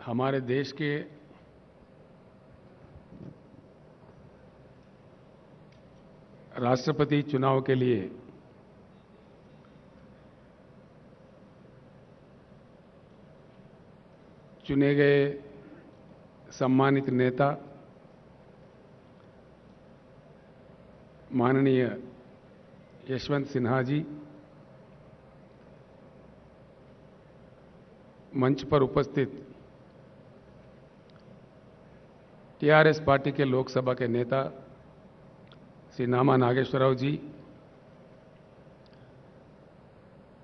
हमारे देश के राष्ट्रपति चुनाव के लिए चुने गए सम्मानित नेता माननीय यशवंत सिन्हा जी, मंच पर उपस्थित टीआरएस पार्टी के लोकसभा के नेता श्री नामा नागेश्वरराव जी,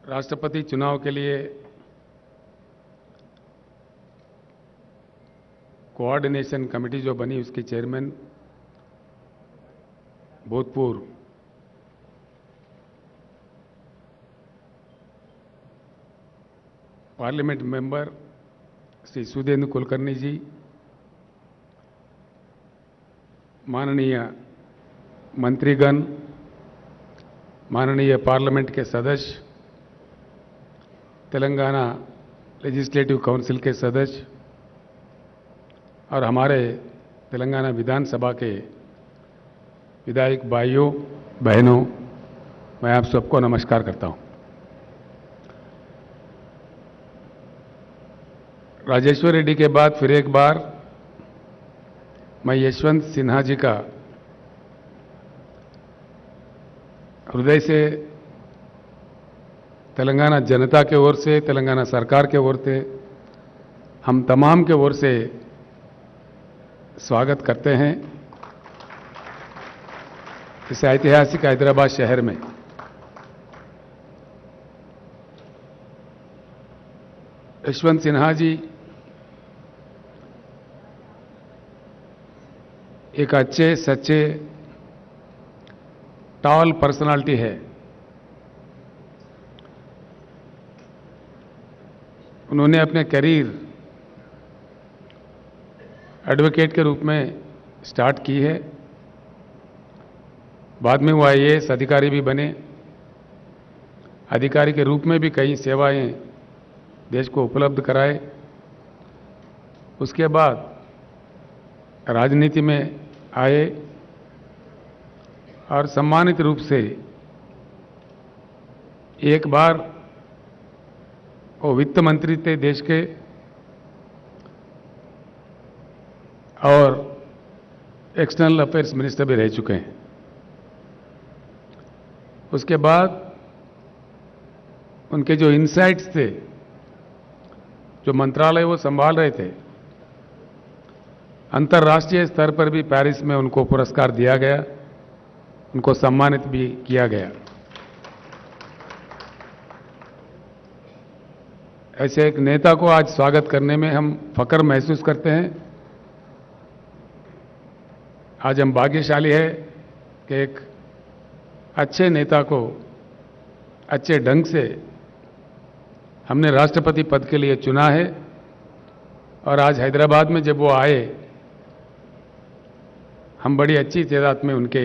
राष्ट्रपति चुनाव के लिए कोऑर्डिनेशन कमेटी जो बनी उसकी चेयरमैन भूतपूर्व पार्लियामेंट मेंबर श्री सुधींद्र कुलकर्णी जी, माननीय मंत्रीगण, माननीय पार्लियामेंट के सदस्य, तेलंगाना लेजिस्लेटिव काउंसिल के सदस्य और हमारे तेलंगाना विधानसभा के विधायक भाइयों बहनों, मैं आप सबको नमस्कार करता हूं। राजेश्वर रेड्डी के बाद फिर एक बार मैं यशवंत सिन्हा जी का हृदय से तेलंगाना जनता के ओर से, तेलंगाना सरकार के ओर से, हम तमाम के ओर से स्वागत करते हैं इस ऐतिहासिक हैदराबाद शहर में। यशवंत सिन्हा जी एक अच्छे सच्चे टॉल पर्सनालिटी है। उन्होंने अपने करियर एडवोकेट के रूप में स्टार्ट की है, बाद में वो आईएएस अधिकारी भी बने, अधिकारी के रूप में भी कई सेवाएं देश को उपलब्ध कराए। उसके बाद राजनीति में आए और सम्मानित रूप से एक बार वो वित्त मंत्री थे देश के और एक्सटर्नल अफेयर्स मिनिस्टर भी रह चुके हैं। उसके बाद उनके जो इनसाइट्स थे, जो मंत्रालय वो संभाल रहे थे, अंतर्राष्ट्रीय स्तर पर भी पेरिस में उनको पुरस्कार दिया गया, उनको सम्मानित भी किया गया। ऐसे एक नेता को आज स्वागत करने में हम फख्र महसूस करते हैं। आज हम भाग्यशाली है कि एक अच्छे नेता को अच्छे ढंग से हमने राष्ट्रपति पद के लिए चुना है और आज हैदराबाद में जब वो आए, हम बड़ी अच्छी तादाद में उनके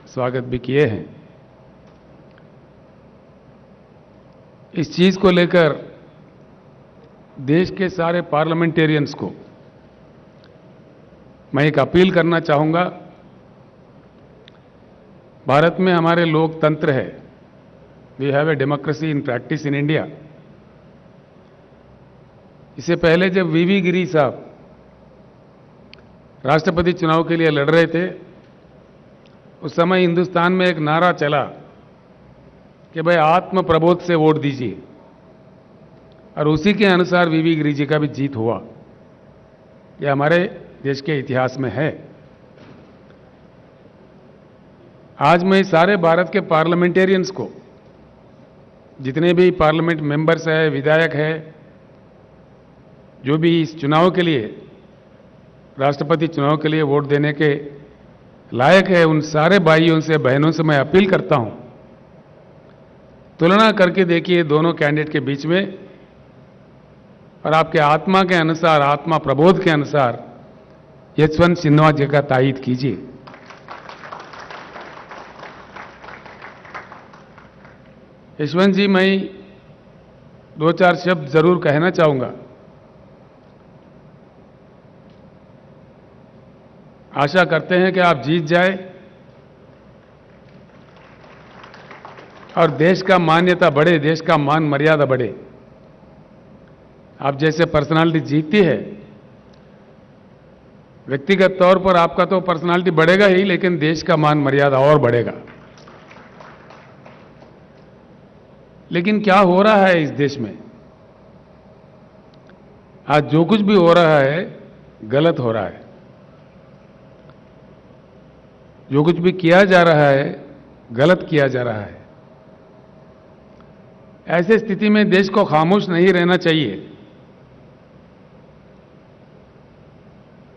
स्वागत भी किए हैं। इस चीज को लेकर देश के सारे पार्लियामेंटेरियंस को मैं एक अपील करना चाहूंगा। भारत में हमारे लोकतंत्र है, we have a democracy in practice in India. इससे पहले जब वीवी गिरी साहब राष्ट्रपति चुनाव के लिए लड़ रहे थे, उस समय हिंदुस्तान में एक नारा चला कि भाई आत्म प्रबोध से वोट दीजिए, और उसी के अनुसार वीवी गिरी जी का भी जीत हुआ। यह हमारे देश के इतिहास में है। आज मैं सारे भारत के पार्लियामेंटेरियंस को, जितने भी पार्लियामेंट मेंबर्स हैं, विधायक हैं, जो भी इस चुनाव के लिए, राष्ट्रपति चुनाव के लिए वोट देने के लायक है, उन सारे भाइयों से बहनों से मैं अपील करता हूं, तुलना करके देखिए दोनों कैंडिडेट के बीच में और आपके आत्मा के अनुसार, आत्मा प्रबोध के अनुसार यशवंत सिन्हा जी का तायीद कीजिए। यशवंत जी, मैं दो चार शब्द जरूर कहना चाहूंगा। आशा करते हैं कि आप जीत जाए और देश का मान्यता बढ़े, देश का मान मर्यादा बढ़े। आप जैसे पर्सनालिटी जीतती है, व्यक्तिगत तौर पर आपका तो पर्सनालिटी बढ़ेगा ही, लेकिन देश का मान मर्यादा और बढ़ेगा। लेकिन क्या हो रहा है इस देश में? आज जो कुछ भी हो रहा है गलत हो रहा है। जो कुछ भी किया जा रहा है गलत किया जा रहा है। ऐसे स्थिति में देश को खामोश नहीं रहना चाहिए,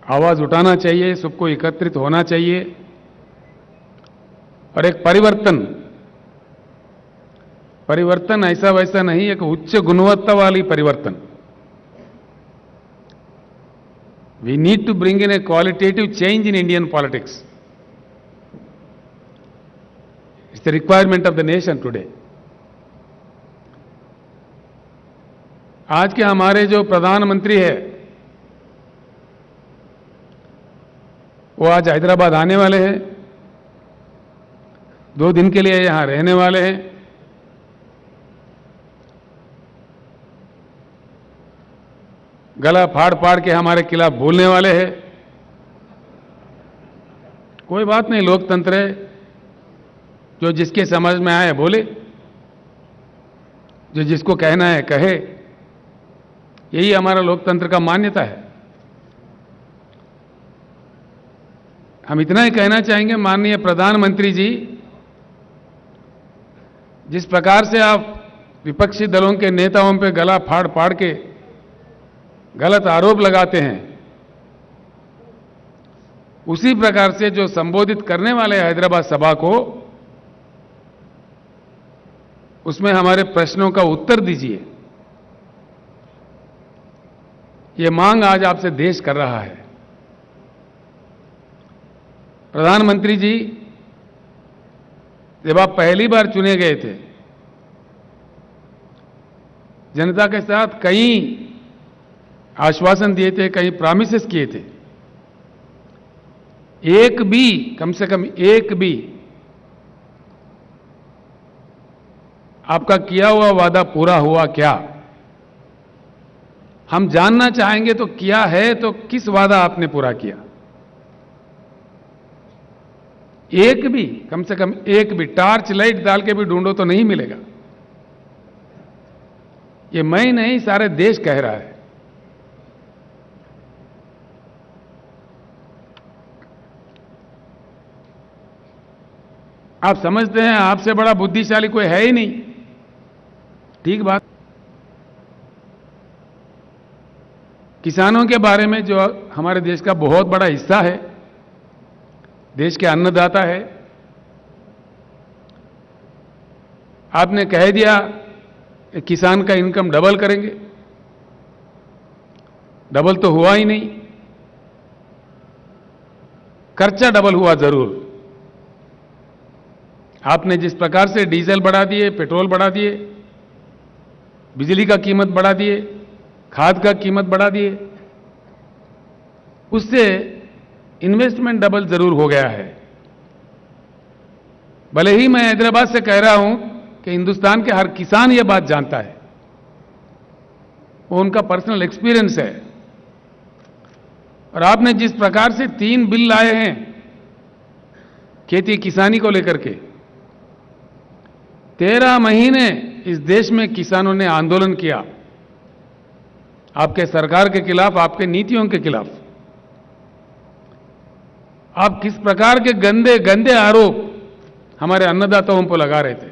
आवाज उठाना चाहिए, सबको एकत्रित होना चाहिए और एक परिवर्तन ऐसा वैसा नहीं, एक उच्च गुणवत्ता वाली परिवर्तन। We need to bring in a qualitative change in Indian politics. It's the requirement of the nation today. आज के हमारे जो प्रधानमंत्री है वो आज हैदराबाद आने वाले हैं, 2 दिन के लिए यहां रहने वाले हैं। गला फाड़ फाड़ के हमारे खिलाफ बोलने वाले हैं। कोई बात नहीं, लोकतंत्र है, जो जिसके समझ में आए बोले, जो जिसको कहना है कहे। यही हमारा लोकतंत्र का मान्यता है। हम इतना ही कहना चाहेंगे, माननीय प्रधानमंत्री जी, जिस प्रकार से आप विपक्षी दलों के नेताओं पे गला फाड़ फाड़ के गलत आरोप लगाते हैं, उसी प्रकार से जो संबोधित करने वाले हैदराबाद सभा को, उसमें हमारे प्रश्नों का उत्तर दीजिए। ये मांग आज आपसे देश कर रहा है। प्रधानमंत्री जी, जब आप पहली बार चुने गए थे, जनता के साथ कई आश्वासन दिए थे, कई प्रॉमिसेस किए थे। एक भी, कम से कम एक भी आपका किया हुआ वादा पूरा हुआ क्या? हम जानना चाहेंगे तो किया है तो किस वादा आपने पूरा किया? एक भी, कम से कम एक भी टार्च लाइट डाल के भी ढूंढो तो नहीं मिलेगा। ये मैं ही नहीं, सारे देश कह रहा है। आप समझते हैं आपसे बड़ा बुद्धिशाली कोई है ही नहीं। ठीक बात। किसानों के बारे में, जो हमारे देश का बहुत बड़ा हिस्सा है, देश के अन्नदाता है, आपने कह दिया कि किसान का इनकम डबल करेंगे। डबल तो हुआ ही नहीं, खर्चा डबल हुआ जरूर। आपने जिस प्रकार से डीजल बढ़ा दिए, पेट्रोल बढ़ा दिए, बिजली का कीमत बढ़ा दिए, खाद का कीमत बढ़ा दिए, उससे इन्वेस्टमेंट डबल जरूर हो गया है। भले ही मैं हैदराबाद से कह रहा हूं कि हिंदुस्तान के हर किसान यह बात जानता है, वो उनका पर्सनल एक्सपीरियंस है। और आपने जिस प्रकार से 3 बिल लाए हैं खेती किसानी को लेकर के, 13 महीने इस देश में किसानों ने आंदोलन किया, आपके सरकार के खिलाफ, आपके नीतियों के खिलाफ। आप किस प्रकार के गंदे गंदे आरोप हमारे अन्नदाताओं पर लगा रहे थे।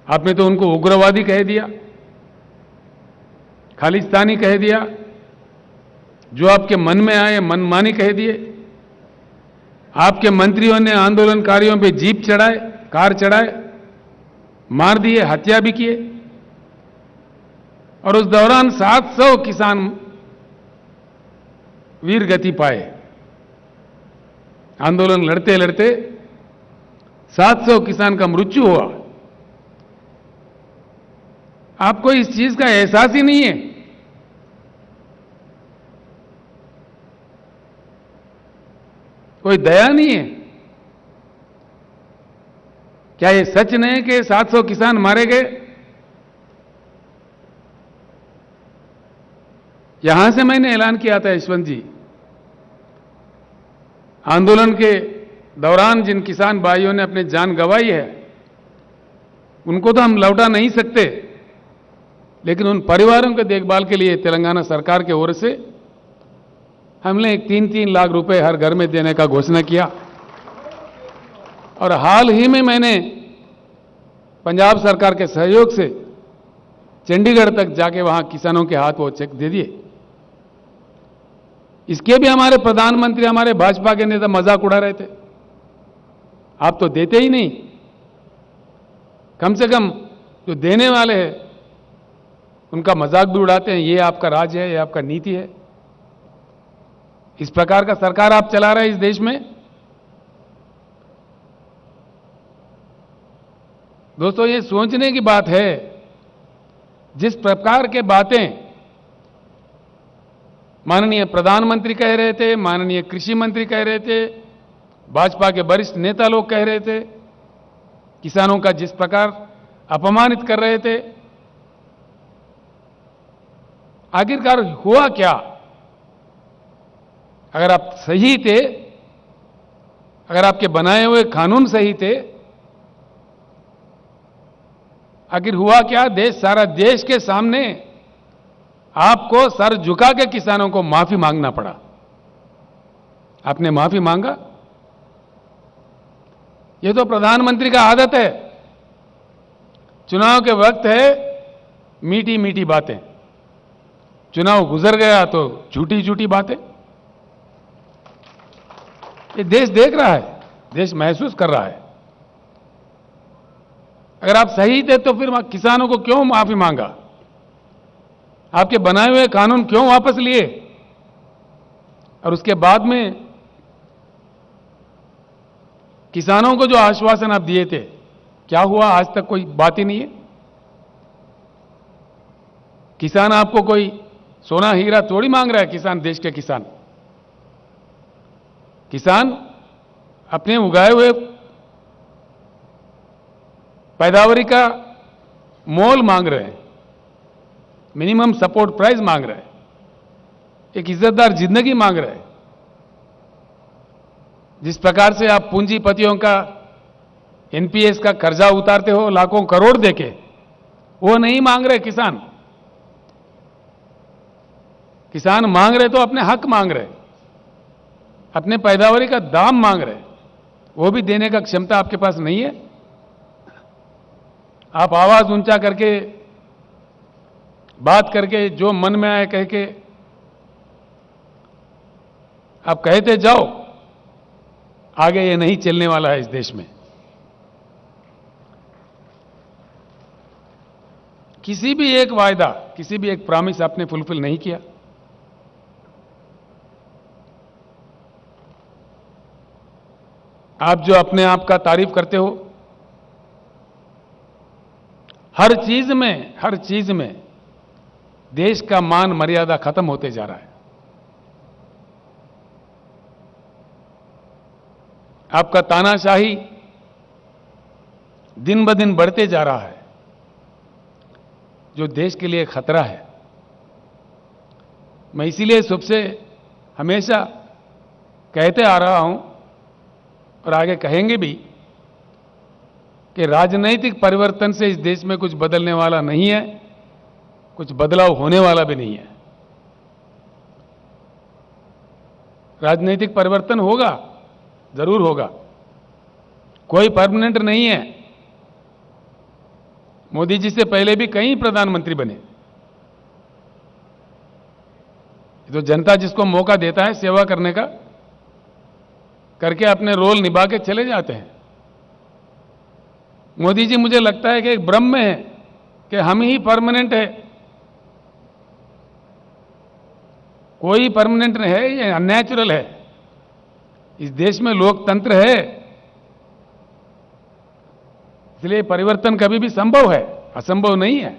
आपने तो उनको उग्रवादी कह दिया, खालिस्तानी कह दिया, जो आपके मन में आए मनमानी कह दिए। आपके मंत्रियों ने आंदोलनकारियों पे जीप चढ़ाए, कार चढ़ाए, मार दिए, हत्या भी किए। और उस दौरान 700 किसान वीर गति पाए। आंदोलन लड़ते लड़ते 700 किसान का मृत्यु हुआ। आपको इस चीज का एहसास ही नहीं है। कोई दया नहीं है? क्या ये सच नहीं कि 700 किसान मारे गए? यहां से मैंने ऐलान किया था, यशवंत जी, आंदोलन के दौरान जिन किसान भाइयों ने अपनी जान गंवाई है उनको तो हम लौटा नहीं सकते, लेकिन उन परिवारों के देखभाल के लिए तेलंगाना सरकार की ओर से हमने 3-3 लाख रुपए हर घर में देने का घोषणा किया। और हाल ही में मैंने पंजाब सरकार के सहयोग से चंडीगढ़ तक जाके वहां किसानों के हाथ वो चेक दे दिए। इसके भी हमारे प्रधानमंत्री, हमारे भाजपा के नेता मजाक उड़ा रहे थे, आप तो देते ही नहीं, कम से कम जो देने वाले हैं उनका मजाक भी उड़ाते हैं, ये आपका राज है, ये आपका नीति है। इस प्रकार का सरकार आप चला रहे हैं इस देश में। दोस्तों, ये सोचने की बात है, जिस प्रकार के बातें माननीय प्रधानमंत्री कह रहे थे, माननीय कृषि मंत्री कह रहे थे, भाजपा के वरिष्ठ नेता लोग कह रहे थे, किसानों का जिस प्रकार अपमानित कर रहे थे, आखिरकार हुआ क्या? अगर आप सही थे, अगर आपके बनाए हुए कानून सही थे, आखिर हुआ क्या? सारा देश के सामने आपको सर झुका के किसानों को माफी मांगना पड़ा। आपने माफी मांगा? यह तो प्रधानमंत्री का आदत है, चुनाव के वक्त है मीठी मीठी बातें, चुनाव गुजर गया तो झूठी झूठी बातें। ये देश देख रहा है, देश महसूस कर रहा है। अगर आप सही थे तो फिर किसानों को क्यों माफी मांगा? आपके बनाए हुए कानून क्यों वापस लिए? और उसके बाद में किसानों को जो आश्वासन आप दिए थे, क्या हुआ? आज तक कोई बात ही नहीं है। किसान आपको कोई सोना हीरा थोड़ी मांग रहा है। किसान, देश के किसान, किसान अपने उगाए हुए पैदावारी का मोल मांग रहे हैं, मिनिमम सपोर्ट प्राइस मांग रहे हैं, एक इज्जतदार जिंदगी मांग रहे हैं। जिस प्रकार से आप पूंजीपतियों का एनपीएस का कर्जा उतारते हो लाखों करोड़ देके, वो नहीं मांग रहे किसान। किसान मांग रहे तो अपने हक मांग रहे, अपने पैदावारी का दाम मांग रहे, वो भी देने का क्षमता आपके पास नहीं है। आप आवाज ऊंचा करके, बात करके, जो मन में आए कह के आप कहते जाओ, आगे ये नहीं चलने वाला है इस देश में। किसी भी एक वायदा, किसी भी एक प्रॉमिस आपने फुलफिल नहीं किया। आप जो अपने आप का तारीफ करते हो, हर चीज में देश का मान मर्यादा खत्म होते जा रहा है। आपका तानाशाही दिन ब दिन बढ़ते जा रहा है, जो देश के लिए खतरा है। मैं इसीलिए सबसे हमेशा कहते आ रहा हूं और आगे कहेंगे भी कि राजनीतिक परिवर्तन से इस देश में कुछ बदलने वाला नहीं है, कुछ बदलाव होने वाला भी नहीं है। राजनीतिक परिवर्तन होगा, जरूर होगा, कोई परमानेंट नहीं है। मोदी जी से पहले भी कई प्रधानमंत्री बने। तो जनता जिसको मौका देता है सेवा करने का, करके अपने रोल निभा के चले जाते हैं। मोदी जी, मुझे लगता है कि एक भ्रम में है कि हम ही परमानेंट है। कोई परमानेंट नहीं है, ये अननेचुरल है। इस देश में लोकतंत्र है, इसलिए परिवर्तन कभी भी संभव है, असंभव नहीं है।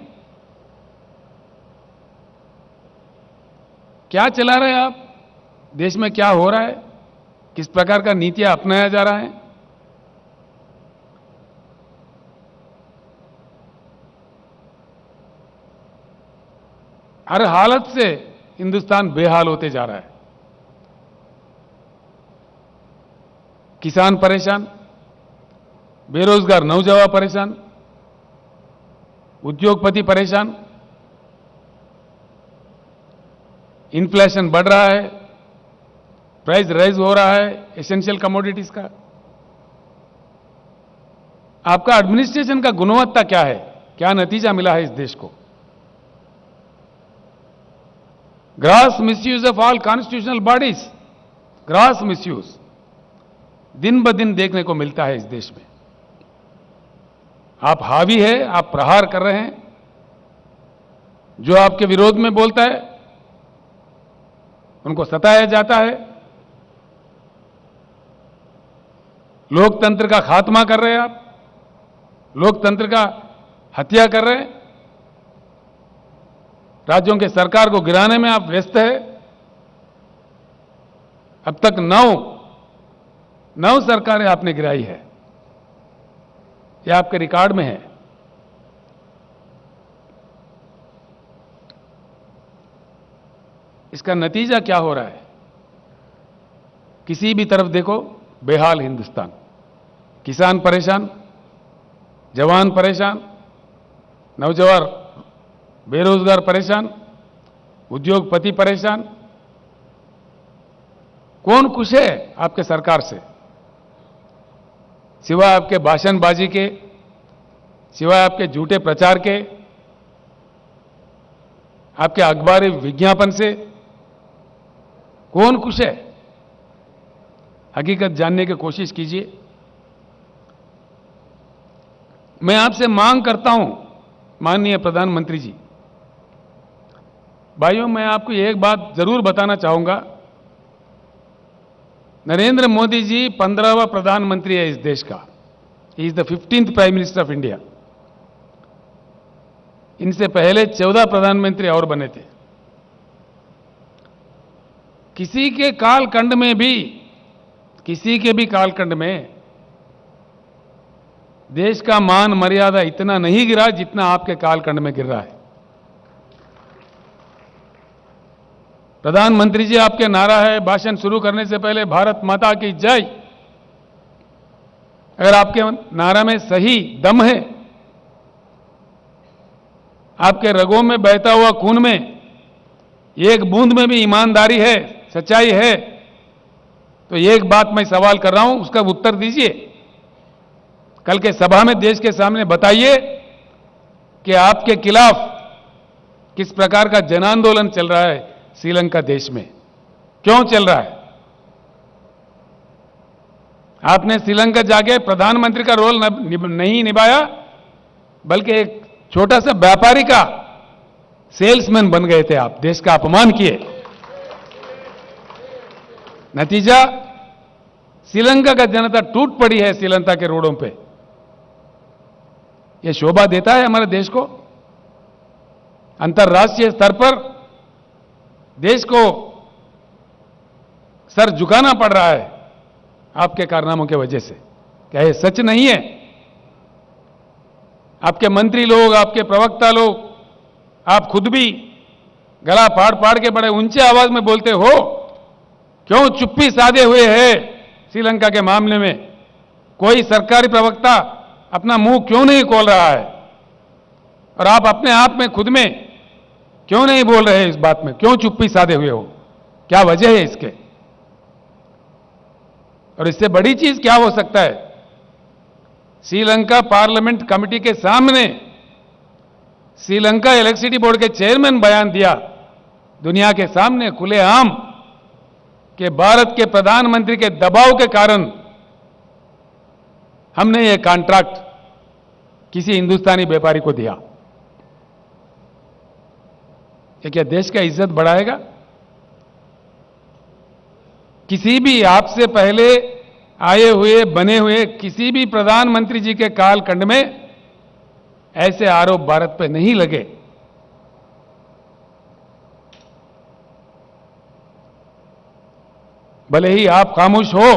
क्या चला रहे हैं आप? देश में क्या हो रहा है? किस प्रकार का नीतियां अपनाया जा रहा है। हर हालत से हिंदुस्तान बेहाल होते जा रहा है। किसान परेशान, बेरोजगार नौजवान परेशान, उद्योगपति परेशान, इन्फ्लेशन बढ़ रहा है, प्राइस राइज हो रहा है एसेंशियल कमोडिटीज का। आपका एडमिनिस्ट्रेशन का गुणवत्ता क्या है, क्या नतीजा मिला है इस देश को। Grass misuse of all constitutional bodies, grass misuse दिन ब दिन देखने को मिलता है इस देश में। आप हावी है, आप प्रहार कर रहे हैं। जो आपके विरोध में बोलता है उनको सताया जाता है। लोकतंत्र का खात्मा कर रहे हैं आप, लोकतंत्र का हत्या कर रहे हैं। राज्यों के सरकार को गिराने में आप व्यस्त है। अब तक नौ सरकारें आपने गिराई है, यह आपके रिकॉर्ड में है। इसका नतीजा क्या हो रहा है। किसी भी तरफ देखो बेहाल हिंदुस्तान, किसान परेशान, जवान परेशान, नौजवान बेरोजगार परेशान, उद्योगपति परेशान। कौन खुश है आपके सरकार से, सिवाय आपके भाषणबाजी के, सिवाय आपके झूठे प्रचार के, आपके अखबारी विज्ञापन से कौन खुश है। हकीकत जानने की कोशिश कीजिए। मैं आपसे मांग करता हूं माननीय प्रधानमंत्री जी, भाइयों मैं आपको एक बात जरूर बताना चाहूंगा। नरेंद्र मोदी जी 15वां प्रधानमंत्री है इस देश का। He is the 15th prime minister of India. इनसे पहले 14 प्रधानमंत्री और बने थे। किसी के कालखंड में भी, किसी के भी कालखंड में देश का मान मर्यादा इतना नहीं गिरा जितना आपके कालखंड में गिर रहा है। प्रधानमंत्री जी आपके नारा है भाषण शुरू करने से पहले भारत माता की जय। अगर आपके नारा में सही दम है, आपके रगों में बहता हुआ खून में एक बूंद में भी ईमानदारी है, सच्चाई है, तो एक बात मैं सवाल कर रहा हूं, उसका उत्तर दीजिए। कल के सभा में देश के सामने बताइए कि आपके खिलाफ किस प्रकार का जन आंदोलन चल रहा है श्रीलंका देश में, क्यों चल रहा है। आपने श्रीलंका जाके प्रधानमंत्री का रोल नहीं निभाया, बल्कि एक छोटा सा व्यापारी का सेल्समैन बन गए थे आप, देश का अपमान किए। नतीजा श्रीलंका का जनता टूट पड़ी है श्रीलंका के रोडों पे। यह शोभा देता है हमारे देश को। अंतर्राष्ट्रीय स्तर पर देश को सर झुकाना पड़ रहा है आपके कारनामों की वजह से। क्या यह सच नहीं है। आपके मंत्री लोग, आपके प्रवक्ता लोग, आप खुद भी गला फाड़ फाड़ के बड़े ऊंचे आवाज में बोलते हो, क्यों चुप्पी साधे हुए है श्रीलंका के मामले में। कोई सरकारी प्रवक्ता अपना मुंह क्यों नहीं खोल रहा है, और आप अपने आप में खुद में क्यों नहीं बोल रहे इस बात में, क्यों चुप्पी साधे हुए हो, क्या वजह है इसके। और इससे बड़ी चीज क्या हो सकता है। श्रीलंका पार्लियामेंट कमेटी के सामने श्रीलंका इलेक्ट्रिसिटी बोर्ड के चेयरमैन बयान दिया दुनिया के सामने खुलेआम कि भारत के प्रधानमंत्री के दबाव के कारण हमने ये कॉन्ट्रैक्ट किसी हिंदुस्तानी व्यापारी को दिया। ये क्या देश का इज्जत बढ़ाएगा। किसी भी आपसे पहले आए हुए बने हुए किसी भी प्रधानमंत्री जी के कालखंड में ऐसे आरोप भारत पे नहीं लगे। भले ही आप खामोश हो,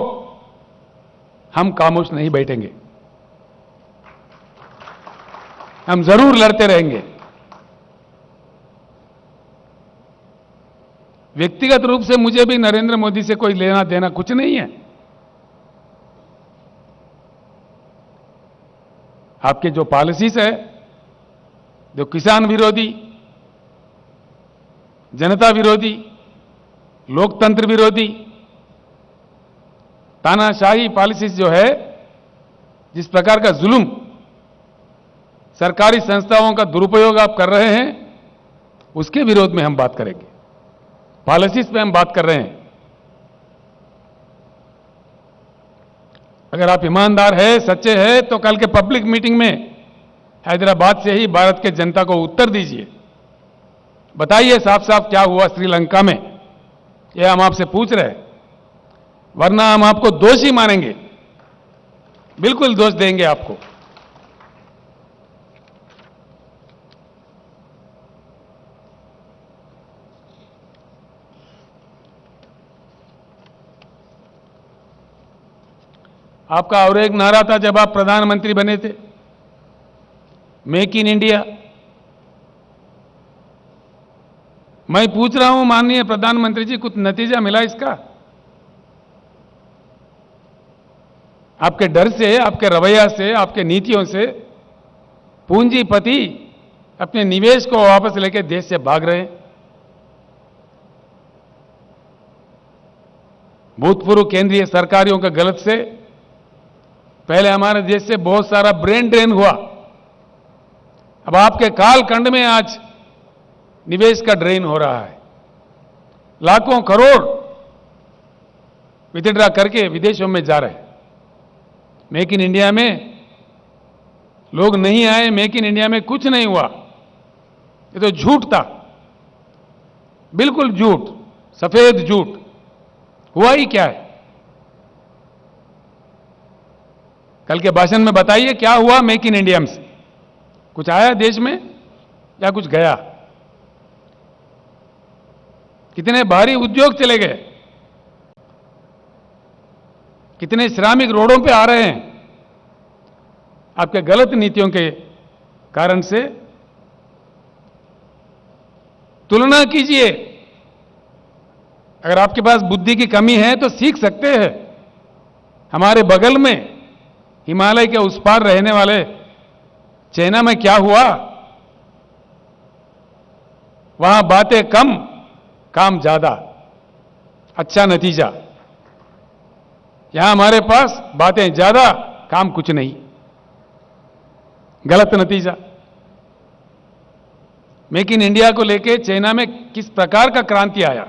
हम खामोश नहीं बैठेंगे, हम जरूर लड़ते रहेंगे। व्यक्तिगत रूप से मुझे भी नरेंद्र मोदी से कोई लेना देना कुछ नहीं है। आपके जो पॉलिसीज है, जो किसान विरोधी, जनता विरोधी, लोकतंत्र विरोधी, तानाशाही पॉलिसीज जो है, जिस प्रकार का जुल्म, सरकारी संस्थाओं का दुरुपयोग आप कर रहे हैं, उसके विरोध में हम बात करेंगे। पॉलिसीज पे हम बात कर रहे हैं। अगर आप ईमानदार है, सच्चे हैं, तो कल के पब्लिक मीटिंग में हैदराबाद से ही भारत के जनता को उत्तर दीजिए। बताइए साफ साफ क्या हुआ श्रीलंका में, यह हम आपसे पूछ रहे हैं। वरना हम आपको दोषी मानेंगे, बिल्कुल दोष देंगे आपको। आपका और एक नारा था जब आप प्रधानमंत्री बने थे, मेक इन इंडिया। मैं पूछ रहा हूं माननीय प्रधानमंत्री जी, कुछ नतीजा मिला इसका? आपके डर से, आपके रवैया से, आपके नीतियों से पूंजीपति अपने निवेश को वापस लेकर देश से भाग रहे हैं। भूतपूर्व केंद्रीय सरकारों के गलत से पहले हमारे देश से बहुत सारा ब्रेन ड्रेन हुआ। अब आपके कालखंड में आज निवेश का ड्रेन हो रहा है। लाखों करोड़ विथड्रा करके विदेशों में जा रहे हैं। मेक इन इंडिया में लोग नहीं आए, मेक इन इंडिया में कुछ नहीं हुआ। ये तो झूठ था, बिल्कुल झूठ, सफेद झूठ। हुआ ही क्या है? कल के भाषण में बताइए क्या हुआ मेक इन इंडिया से? कुछ आया देश में या कुछ गया? कितने भारी उद्योग चले गए, कितने श्रमिक रोडों पे आ रहे हैं आपके गलत नीतियों के कारण से। तुलना कीजिए, अगर आपके पास बुद्धि की कमी है तो सीख सकते हैं। हमारे बगल में हिमालय के उस पार रहने वाले चाइना में क्या हुआ? वहां बातें कम, काम ज्यादा, अच्छा नतीजा। यहां हमारे पास बातें ज्यादा, काम कुछ नहीं, गलत नतीजा। मेक इन इंडिया को लेके चाइना में किस प्रकार का क्रांति आया,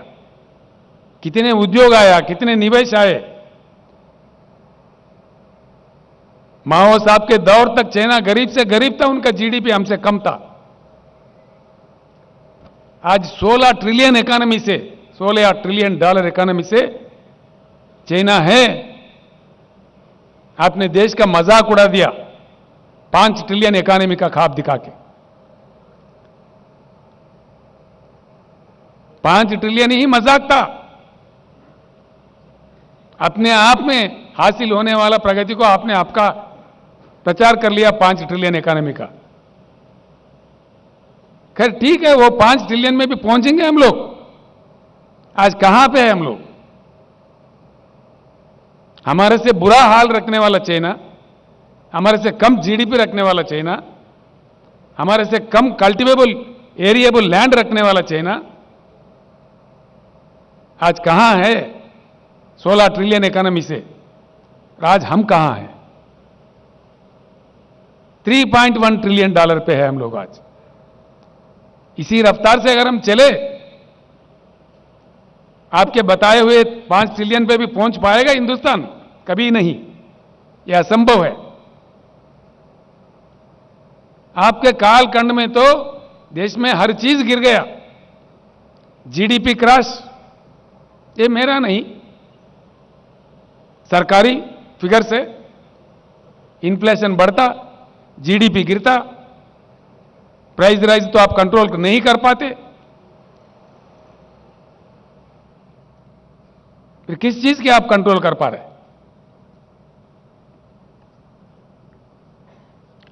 कितने उद्योग आया, कितने निवेश आए। माओ साहब के दौर तक चाइना गरीब से गरीब था, उनका जीडीपी हमसे कम था। आज 16 ट्रिलियन इकोनॉमी से, 16 ट्रिलियन डॉलर इकोनॉमी से चाइना है। आपने देश का मजाक उड़ा दिया 5 ट्रिलियन इकोनॉमी का ख्वाब दिखा के। 5 ट्रिलियन ही मजाक था। अपने आप में हासिल होने वाला प्रगति को आपने आपका प्रचार कर लिया 5 ट्रिलियन इकोनॉमी का। खैर ठीक है, वो 5 ट्रिलियन में भी पहुंचेंगे हम लोग। आज कहां पे है हम लोग? हमारे से बुरा हाल रखने वाला चाइना, हमारे से कम जीडीपी रखने वाला चाइना, हमारे से कम कल्टिवेबल एरिएबल लैंड रखने वाला चाइना आज कहां है? 16 ट्रिलियन इकोनॉमी से आज हम कहां हैं? 3.1 ट्रिलियन डॉलर पे है हम लोग आज। इसी रफ्तार से अगर हम चले, आपके बताए हुए 5 ट्रिलियन पे भी पहुंच पाएगा हिंदुस्तान? कभी नहीं, यह असंभव है। आपके कालखंड में तो देश में हर चीज गिर गया। जीडीपी क्रैश, ये मेरा नहीं, सरकारी फिगर से इन्फ्लेशन बढ़ता, जीडीपी गिरता, प्राइस राइज तो आप कंट्रोल नहीं कर पाते। फिर किस चीज के आप कंट्रोल कर पा रहे?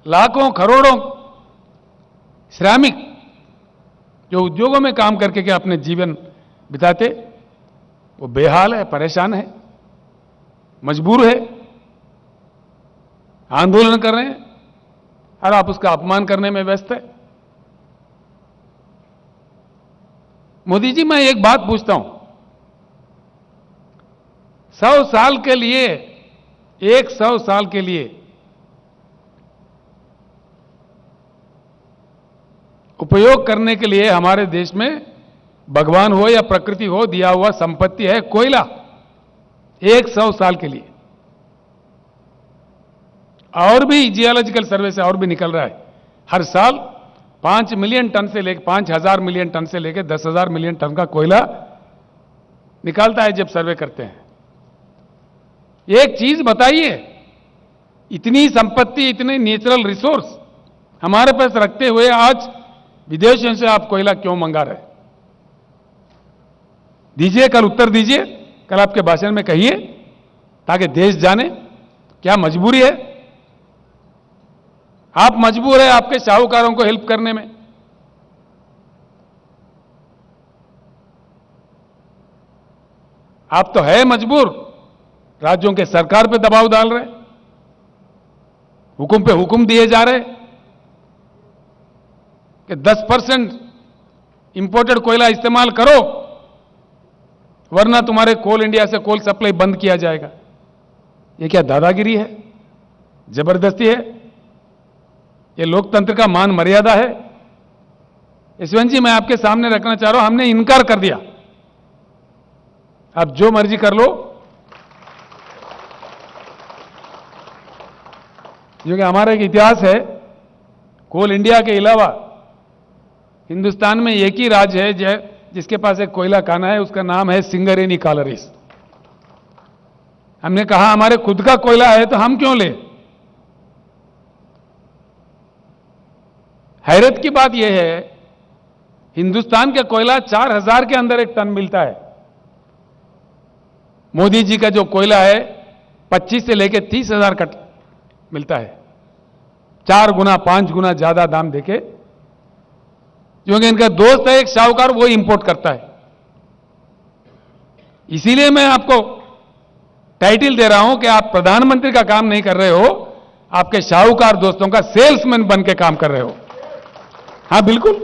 लाखों करोड़ों श्रमिक जो उद्योगों में काम करके के अपने जीवन बिताते, वो बेहाल है, परेशान है, मजबूर है, आंदोलन कर रहे हैं, और आप उसका अपमान करने में व्यस्त है। मोदी जी, मैं एक बात पूछता हूं, 100 साल के लिए, 100 साल के लिए उपयोग करने के लिए हमारे देश में भगवान हो या प्रकृति हो दिया हुआ संपत्ति है कोयला, 100 साल के लिए। और भी जियोलॉजिकल सर्वे से और भी निकल रहा है, हर साल 5 मिलियन टन से लेकर 5,000 मिलियन टन से लेकर 10,000 मिलियन टन का कोयला निकालता है जब सर्वे करते हैं। एक चीज बताइए, इतनी संपत्ति, इतने नेचुरल रिसोर्स हमारे पास रखते हुए आज विदेशों से आप कोयला क्यों मंगा रहे? दीजिए, कल उत्तर दीजिए, कल आपके भाषण में कहिए, ताकि देश जाने क्या मजबूरी है। आप मजबूर है आपके साहूकारों को हेल्प करने में। आप तो है मजबूर, राज्यों के सरकार पे दबाव डाल रहे, हुकुम पे हुकुम दिए जा रहे कि 10% इंपोर्टेड कोयला इस्तेमाल करो, वरना तुम्हारे कोल इंडिया से कोल सप्लाई बंद किया जाएगा। ये क्या दादागिरी है, जबरदस्ती है? ये लोकतंत्र का मान मर्यादा है? यशवंत जी, मैं आपके सामने रखना चाह रहा हूं, हमने इनकार कर दिया, आप जो मर्जी कर लो, क्योंकि हमारा एक इतिहास है, कोल इंडिया के अलावा हिंदुस्तान में एक ही राज्य है जिसके पास एक कोयला खाना है, उसका नाम है सिंगरेनी कालरीज। हमने कहा हमारे खुद का कोयला है तो हम क्यों ले? हैरत की बात यह है, हिंदुस्तान का कोयला 4,000 के अंदर एक टन मिलता है। मोदी जी का जो कोयला है 25 से लेकर 30,000 का मिलता है, 4 गुना 5 गुना ज्यादा दाम देके, क्योंकि इनका दोस्त है एक साहूकार, वो इंपोर्ट करता है। इसीलिए मैं आपको टाइटल दे रहा हूं कि आप प्रधानमंत्री का काम नहीं कर रहे हो, आपके साहूकार दोस्तों का सेल्समैन बन के काम कर रहे हो। हां, बिल्कुल।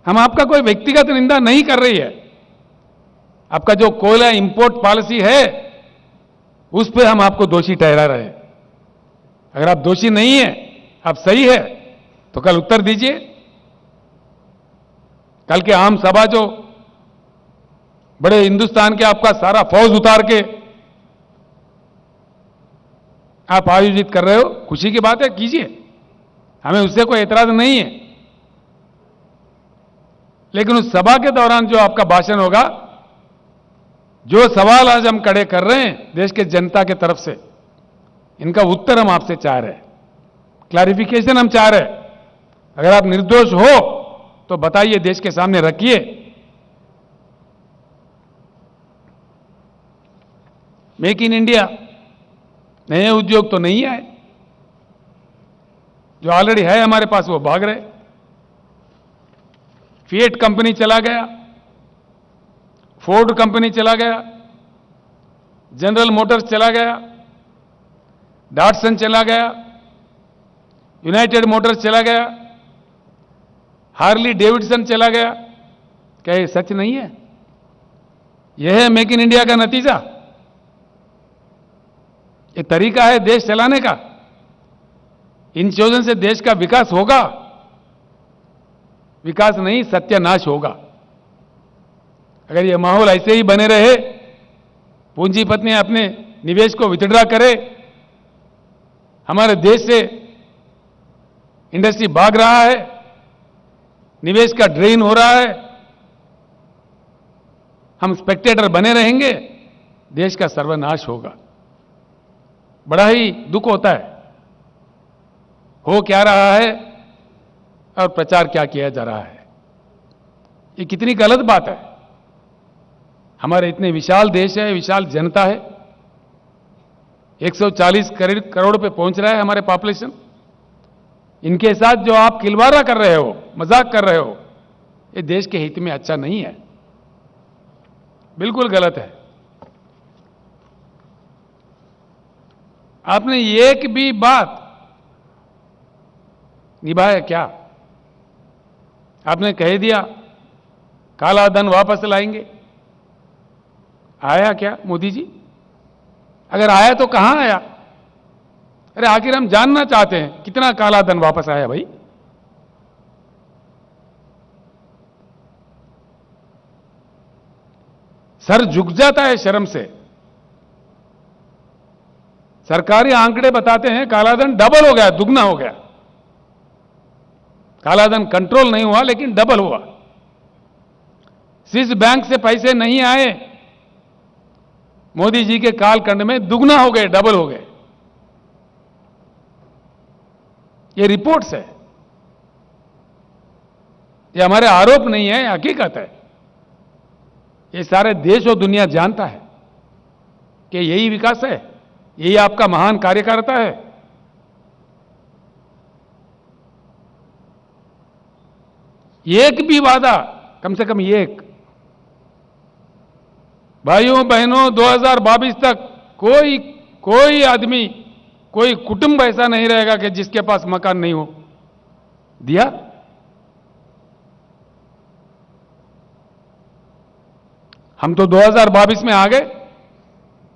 हम आपका कोई व्यक्तिगत निंदा नहीं कर रही है, आपका जो कोयला इंपोर्ट पॉलिसी है उस पर हम आपको दोषी ठहरा रहे हैं। अगर आप दोषी नहीं है, आप सही है, तो कल उत्तर दीजिए। कल के आम सभा जो बड़े हिंदुस्तान के आपका सारा फौज उतार के आप आयोजित कर रहे हो, खुशी की बात है, कीजिए, हमें उससे कोई एतराज नहीं है। लेकिन उस सभा के दौरान जो आपका भाषण होगा, जो सवाल आज हम खड़े कर रहे हैं देश के जनता के तरफ से, इनका उत्तर हम आपसे चाह रहे हैं, क्लैरिफिकेशन हम चाह रहे हैं। अगर आप निर्दोष हो तो बताइए, देश के सामने रखिए। मेक इन इंडिया, नए उद्योग तो नहीं आए, जो ऑलरेडी है हमारे पास वो भाग रहे। फिएट कंपनी चला गया, फोर्ड कंपनी चला गया, जनरल मोटर्स चला गया, डॉटसन चला गया, यूनाइटेड मोटर्स चला गया, हार्ली डेविडसन चला गया। क्या ये सच नहीं है? यह है मेक इन इंडिया का नतीजा? ये तरीका है देश चलाने का? इन चीजों से देश का विकास होगा? विकास नहीं, सत्यानाश होगा। अगर ये माहौल ऐसे ही बने रहे, पूंजीपति अपने निवेश को विथड्रा करे, हमारे देश से इंडस्ट्री भाग रहा है, निवेश का ड्रेन हो रहा है, हम स्पेक्टेटर बने रहेंगे, देश का सर्वनाश होगा। बड़ा ही दुख होता है, हो क्या रहा है और प्रचार क्या किया जा रहा है। ये कितनी गलत बात है। हमारे इतने विशाल देश है, विशाल जनता है, 140 करोड़ पे पहुंच रहा है हमारे पॉपुलेशन। इनके साथ जो आप खिलवाड़ा कर रहे हो, मजाक कर रहे हो, ये देश के हित में अच्छा नहीं है, बिल्कुल गलत है। आपने एक भी बात निभाया क्या? आपने कह दिया काला धन वापस लाएंगे, आया क्या मोदी जी? अगर आया तो कहां आया? अरे आखिर हम जानना चाहते हैं कितना काला धन वापस आया भाई। सर झुक जाता है शर्म से। सरकारी आंकड़े बताते हैं कालाधन डबल हो गया, दुगना हो गया। कालाधन कंट्रोल नहीं हुआ लेकिन डबल हुआ। स्विस बैंक से पैसे नहीं आए, मोदी जी के कालखंड में दुगना हो गए, डबल हो गए। ये रिपोर्ट्स है, ये हमारे आरोप नहीं है, हकीकत है। ये सारे देश और दुनिया जानता है कि यही विकास है, यही आपका महान कार्यकर्ता है। एक भी वादा, कम से कम एक, भाइयों बहनों 2022 तक कोई आदमी, कोई कुटुंब ऐसा नहीं रहेगा कि जिसके पास मकान नहीं हो। दिया? हम तो 2022 में आ गए,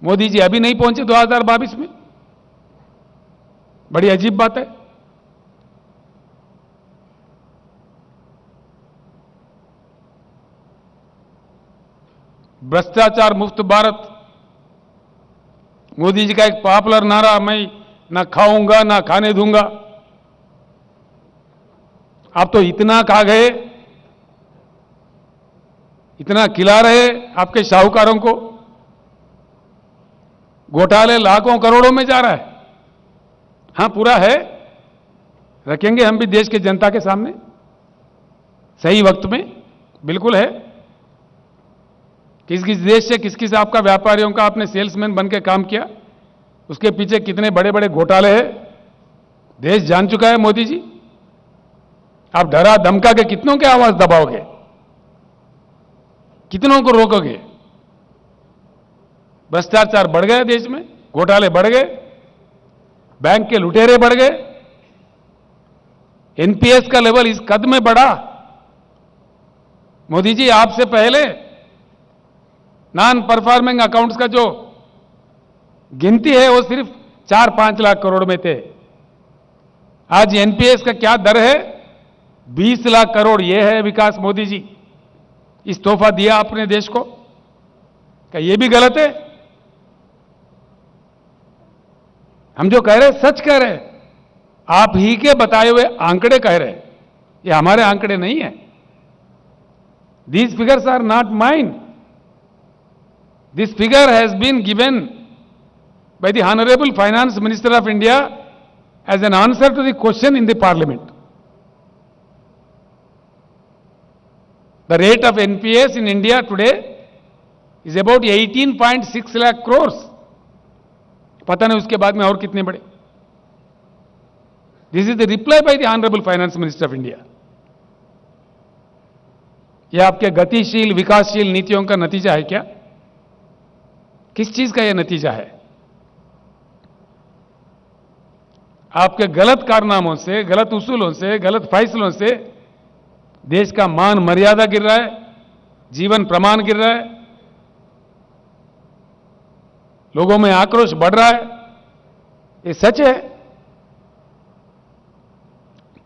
मोदी जी अभी नहीं पहुंचे 2022 में। बड़ी अजीब बात है। भ्रष्टाचार मुक्त भारत, मोदी जी का एक पॉपुलर नारा, मैं ना खाऊंगा ना खाने दूंगा। आप तो इतना खा गए, इतना खिला रहे आपके शाहूकारों को, घोटाले लाखों करोड़ों में जा रहा है। हां पूरा है, रखेंगे हम भी देश के जनता के सामने सही वक्त में, बिल्कुल है। किस किस देश से किस किस आपका व्यापारियों का आपने सेल्समैन बन के काम किया, उसके पीछे कितने बड़े बड़े घोटाले हैं, देश जान चुका है मोदी जी। आप डरा धमका के कितनों के आवाज दबाओगे, कितनों को रोकोगे? भ्रष्टाचार बढ़ गया देश में, घोटाले बढ़ गए, बैंक के लुटेरे बढ़ गए, एनपीएस का लेवल इस कद में बढ़ा। मोदी जी आपसे पहले नॉन परफॉर्मिंग अकाउंट्स का जो गिनती है वो सिर्फ 4-5 लाख करोड़ में थे। आज एनपीएस का क्या दर है? 20 लाख करोड़। यह है विकास मोदी जी। इस तोहफा दिया अपने देश को, क्या यह भी गलत है? हम जो कह रहे हैं सच कह रहे हैं, आप ही के बताए हुए आंकड़े कह रहे हैं, ये हमारे आंकड़े नहीं है। These figures are not mine. This figure has been given by the Honorable Finance Minister of India as an answer to the question in the Parliament. The rate of NPS in India today is about 18.6 lakh crores. पता नहीं उसके बाद में और कितने बड़े। This is the reply by the Honorable Finance Minister of India. यह आपके गतिशील विकासशील नीतियों का नतीजा है क्या? किस चीज का यह नतीजा है? आपके गलत कारनामों से, गलत उसूलों से, गलत फैसलों से देश का मान मर्यादा गिर रहा है, जीवन प्रमाण गिर रहा है, लोगों में आक्रोश बढ़ रहा है। ये सच है।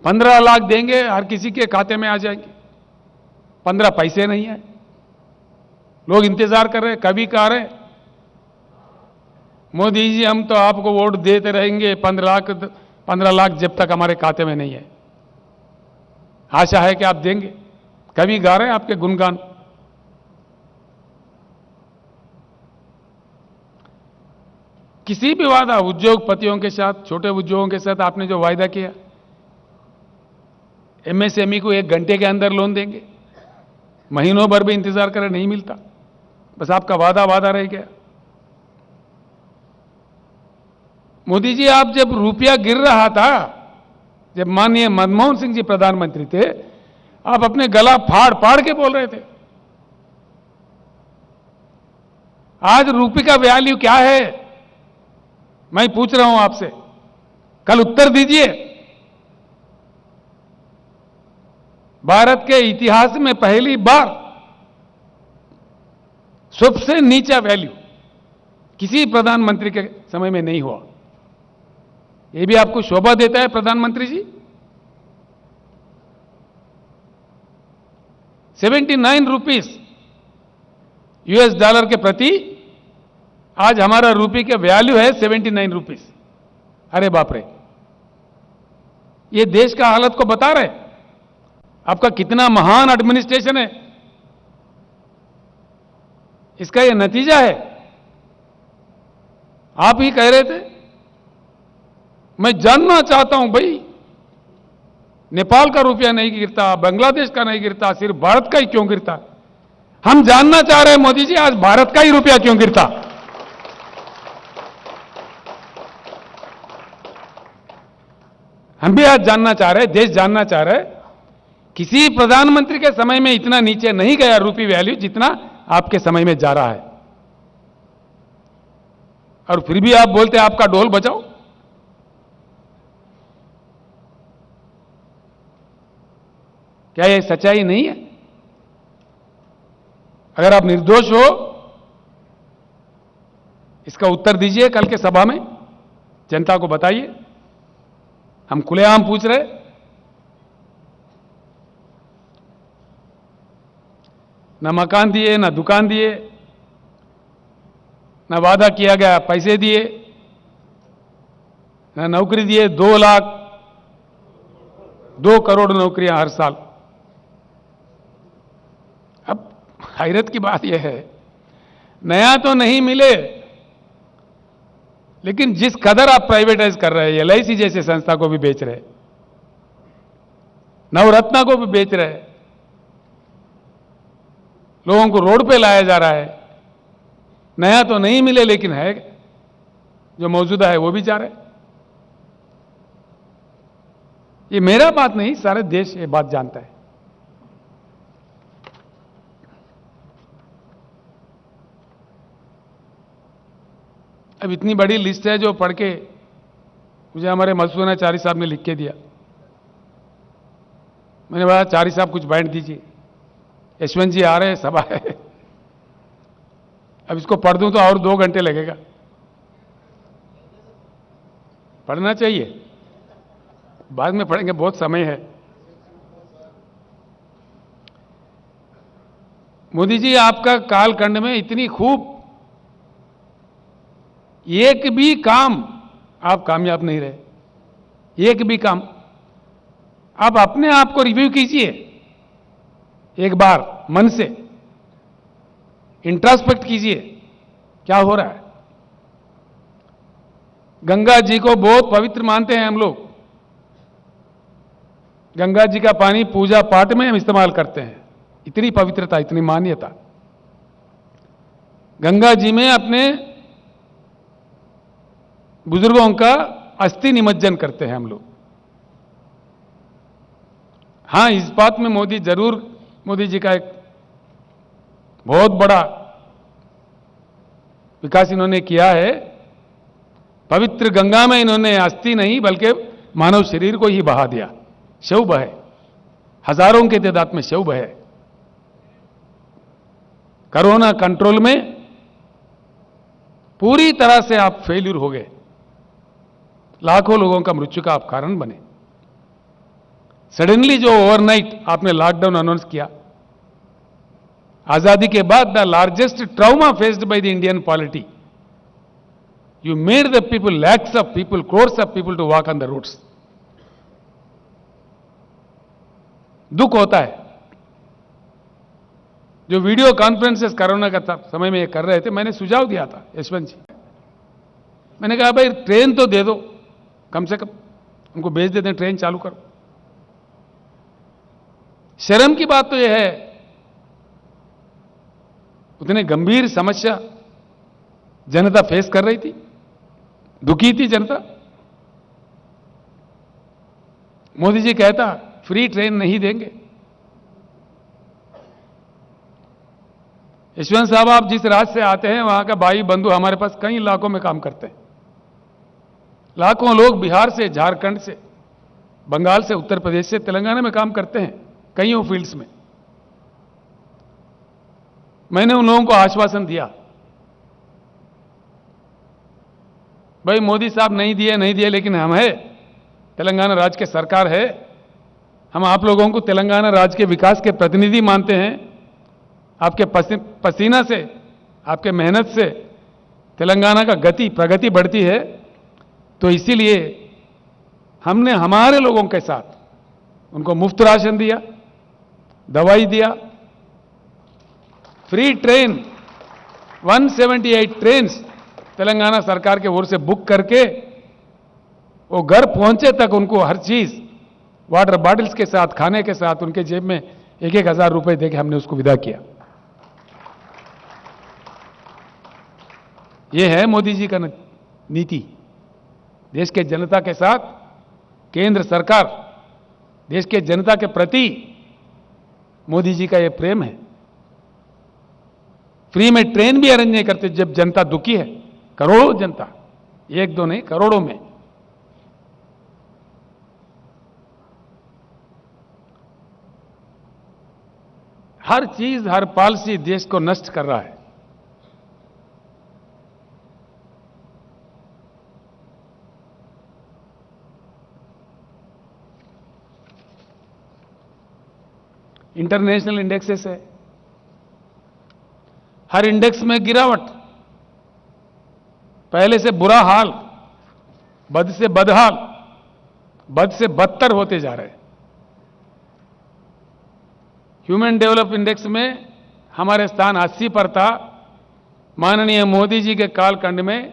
15 लाख देंगे, हर किसी के खाते में आ जाएंगे। 15 पैसे नहीं है। लोग इंतजार कर रहे हैं, कभी कह रहे हैं मोदी जी हम तो आपको वोट देते रहेंगे 15 लाख जब तक हमारे खाते में नहीं है। आशा है कि आप देंगे। कभी गा रहे हैं आपके गुणगान। किसी भी वादा उद्योगपतियों के साथ, छोटे उद्योगों के साथ आपने जो वायदा किया, एमएसएमई को 1 घंटे के अंदर लोन देंगे, महीनों भर भी इंतजार करें, नहीं मिलता। बस आपका वादा वादा रह गया। मोदी जी, आप जब रुपया गिर रहा था, जब माननीय मनमोहन सिंह जी प्रधानमंत्री थे, आप अपने गला फाड़ फाड़ के बोल रहे थे। आज रुपये का वैल्यू क्या है, मैं पूछ रहा हूं आपसे, कल उत्तर दीजिए। भारत के इतिहास में पहली बार सबसे नीचा वैल्यू किसी प्रधानमंत्री के समय में नहीं हुआ। यह भी आपको शोभा देता है प्रधानमंत्री जी? 79 रुपीस यूएस डॉलर के प्रति आज हमारा रुपये का वैल्यू है 79 रुपीस। अरे बाप रे, ये देश का हालत को बता रहे, आपका कितना महान एडमिनिस्ट्रेशन है, इसका यह नतीजा है। आप ही कह रहे थे, मैं जानना चाहता हूं भाई, नेपाल का रुपया नहीं गिरता, बांग्लादेश का नहीं गिरता, सिर्फ भारत का ही क्यों गिरता? हम जानना चाह रहे हैं मोदी जी, आज भारत का ही रुपया क्यों गिरता? हम भी आज जानना चाह रहे हैं, देश जानना चाह रहे हैं। किसी प्रधानमंत्री के समय में इतना नीचे नहीं गया रुपये वैल्यू जितना आपके समय में जा रहा है। और फिर भी आप बोलते हैं आपका ढोल बजाओ। क्या यह सच्चाई नहीं है? अगर आप निर्दोष हो, इसका उत्तर दीजिए कल के सभा में, जनता को बताइए। हम खुलेआम पूछ रहे, न मकान दिए, न दुकान दिए, न वादा किया गया पैसे दिए, न नौकरी दिए। 2 लाख 2 करोड़ नौकरियां हर साल। अब हैरत की बात यह है, नया तो नहीं मिले, लेकिन जिस कदर आप प्राइवेटाइज कर रहे हैं, एलआईसी जैसे संस्था को भी बेच रहे, नवरत्ना को भी बेच रहे, लोगों को रोड पे लाया जा रहा है। नया तो नहीं मिले, लेकिन है जो मौजूदा है वो भी जा रहे। ये मेरा बात नहीं, सारे देश ये बात जानता है। अब इतनी बड़ी लिस्ट है जो पढ़ के मुझे हमारे मधुसूदनाचार्य साहब ने लिख के दिया। मैंने बोला, चारी साहब कुछ बांट दीजिए, यशवंत जी आ रहे हैं, सभा है। अब इसको पढ़ दूं तो और 2 घंटे लगेगा। पढ़ना चाहिए, बाद में पढ़ेंगे, बहुत समय है। मोदी जी, आपका कालखंड में इतनी खूब, एक भी काम आप कामयाब नहीं रहे। एक भी काम। आप अपने आप को रिव्यू कीजिए एक बार, मन से इंट्रोस्पेक्ट कीजिए, क्या हो रहा है। गंगा जी को बहुत पवित्र मानते हैं हम लोग। गंगा जी का पानी पूजा पाठ में हम इस्तेमाल करते हैं। इतनी पवित्रता, इतनी मान्यता। गंगा जी में अपने बुजुर्गों का अस्थि निमज्जन करते हैं हम लोग। हां, इस बात में मोदी जी का एक बहुत बड़ा विकास इन्होंने किया है। पवित्र गंगा में इन्होंने अस्थि नहीं बल्कि मानव शरीर को ही बहा दिया। शव बहे, हजारों के तादाद में शव बहे। कोरोना कंट्रोल में पूरी तरह से आप फेल्यूर हो गए। लाखों लोगों का मृत्यु का आप कारण बने। सडनली जो ओवरनाइट आपने लॉकडाउन अनाउंस किया, आजादी के बाद the largest trauma faced by the Indian polity, you made the people, lakhs of people, crores of people to walk on the roads. दुख होता है। जो वीडियो कॉन्फ्रेंसेस कोरोना का समय में ये कर रहे थे, मैंने सुझाव दिया था यशवंत जी। मैंने कहा भाई ट्रेन तो दे दो, कम से कम उनको भेज देते हैं, ट्रेन चालू करो। शर्म की बात तो यह है उतने गंभीर समस्या जनता फेस कर रही थी, दुखी थी जनता। मोदी जी कहता फ्री ट्रेन नहीं देंगे। यशवंत साहब, आप जिस राज्य से आते हैं वहां का भाई बंधु हमारे पास कई इलाकों में काम करते हैं। लाखों लोग बिहार से, झारखंड से, बंगाल से, उत्तर प्रदेश से, तेलंगाना में काम करते हैं, कईयों फील्ड्स में। मैंने उन लोगों को आश्वासन दिया, भाई मोदी साहब नहीं दिए, लेकिन हम है, तेलंगाना राज्य के सरकार है, हम आप लोगों को तेलंगाना राज्य के विकास के प्रतिनिधि मानते हैं। आपके पसीना से, आपके मेहनत से तेलंगाना का प्रगति बढ़ती है, तो इसीलिए हमने हमारे लोगों के साथ उनको मुफ्त राशन दिया, दवाई दिया, फ्री ट्रेन 178 ट्रेन्स तेलंगाना सरकार के ओर से बुक करके वो घर पहुंचे तक उनको हर चीज, वाटर बॉटल्स के साथ, खाने के साथ, उनके जेब में 1,000 रुपए देके हमने उसको विदा किया। ये है मोदी जी का नीति। देश के जनता के साथ केंद्र सरकार, देश के जनता के प्रति मोदी जी का ये प्रेम है। फ्री में ट्रेन भी अरेंज नहीं करते जब जनता दुखी है। करोड़ों जनता, एक दो नहीं, करोड़ों में। हर चीज, हर पॉलिसी देश को नष्ट कर रहा है। इंटरनेशनल इंडेक्सेस है, हर इंडेक्स में गिरावट, पहले से बुरा हाल, बद से बदहाल, बद से बदतर होते जा रहे हैं। ह्यूमन डेवलप इंडेक्स में हमारे स्थान 80 पर था, माननीय मोदी जी के कालखंड में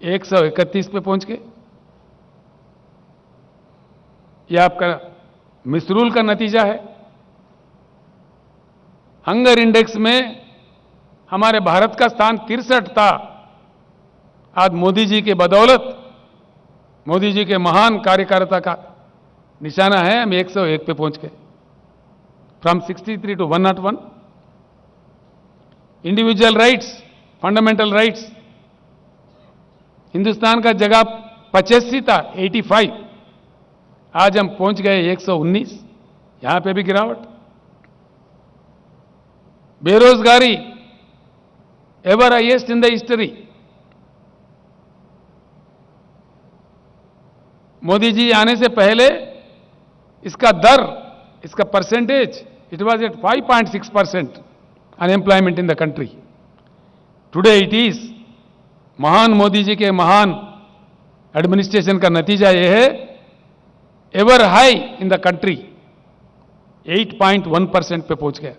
131 पे पहुंच गए। यह आपका मिसरूल का नतीजा है। हंगर इंडेक्स में हमारे भारत का स्थान 63 था, आज मोदी जी के बदौलत, मोदी जी के महान कार्यकारिता का निशाना है, हम 101 पे पहुंच गए, from 63 to 101। Individual rights, fundamental rights, Hindustan का जगह 85 था, 85, आज हम पहुंच गए 119, यहां पे भी गिरावट। बेरोजगारी ever highest in the history. Modi ji आने से पहले इसका दर, इसका percentage, it was at 5.6% unemployment in the country. Today it is, महान मोदी जी के महान एडमिनिस्ट्रेशन का नतीजा यह है, ever high in the country, 8.1% पे पहुंच गया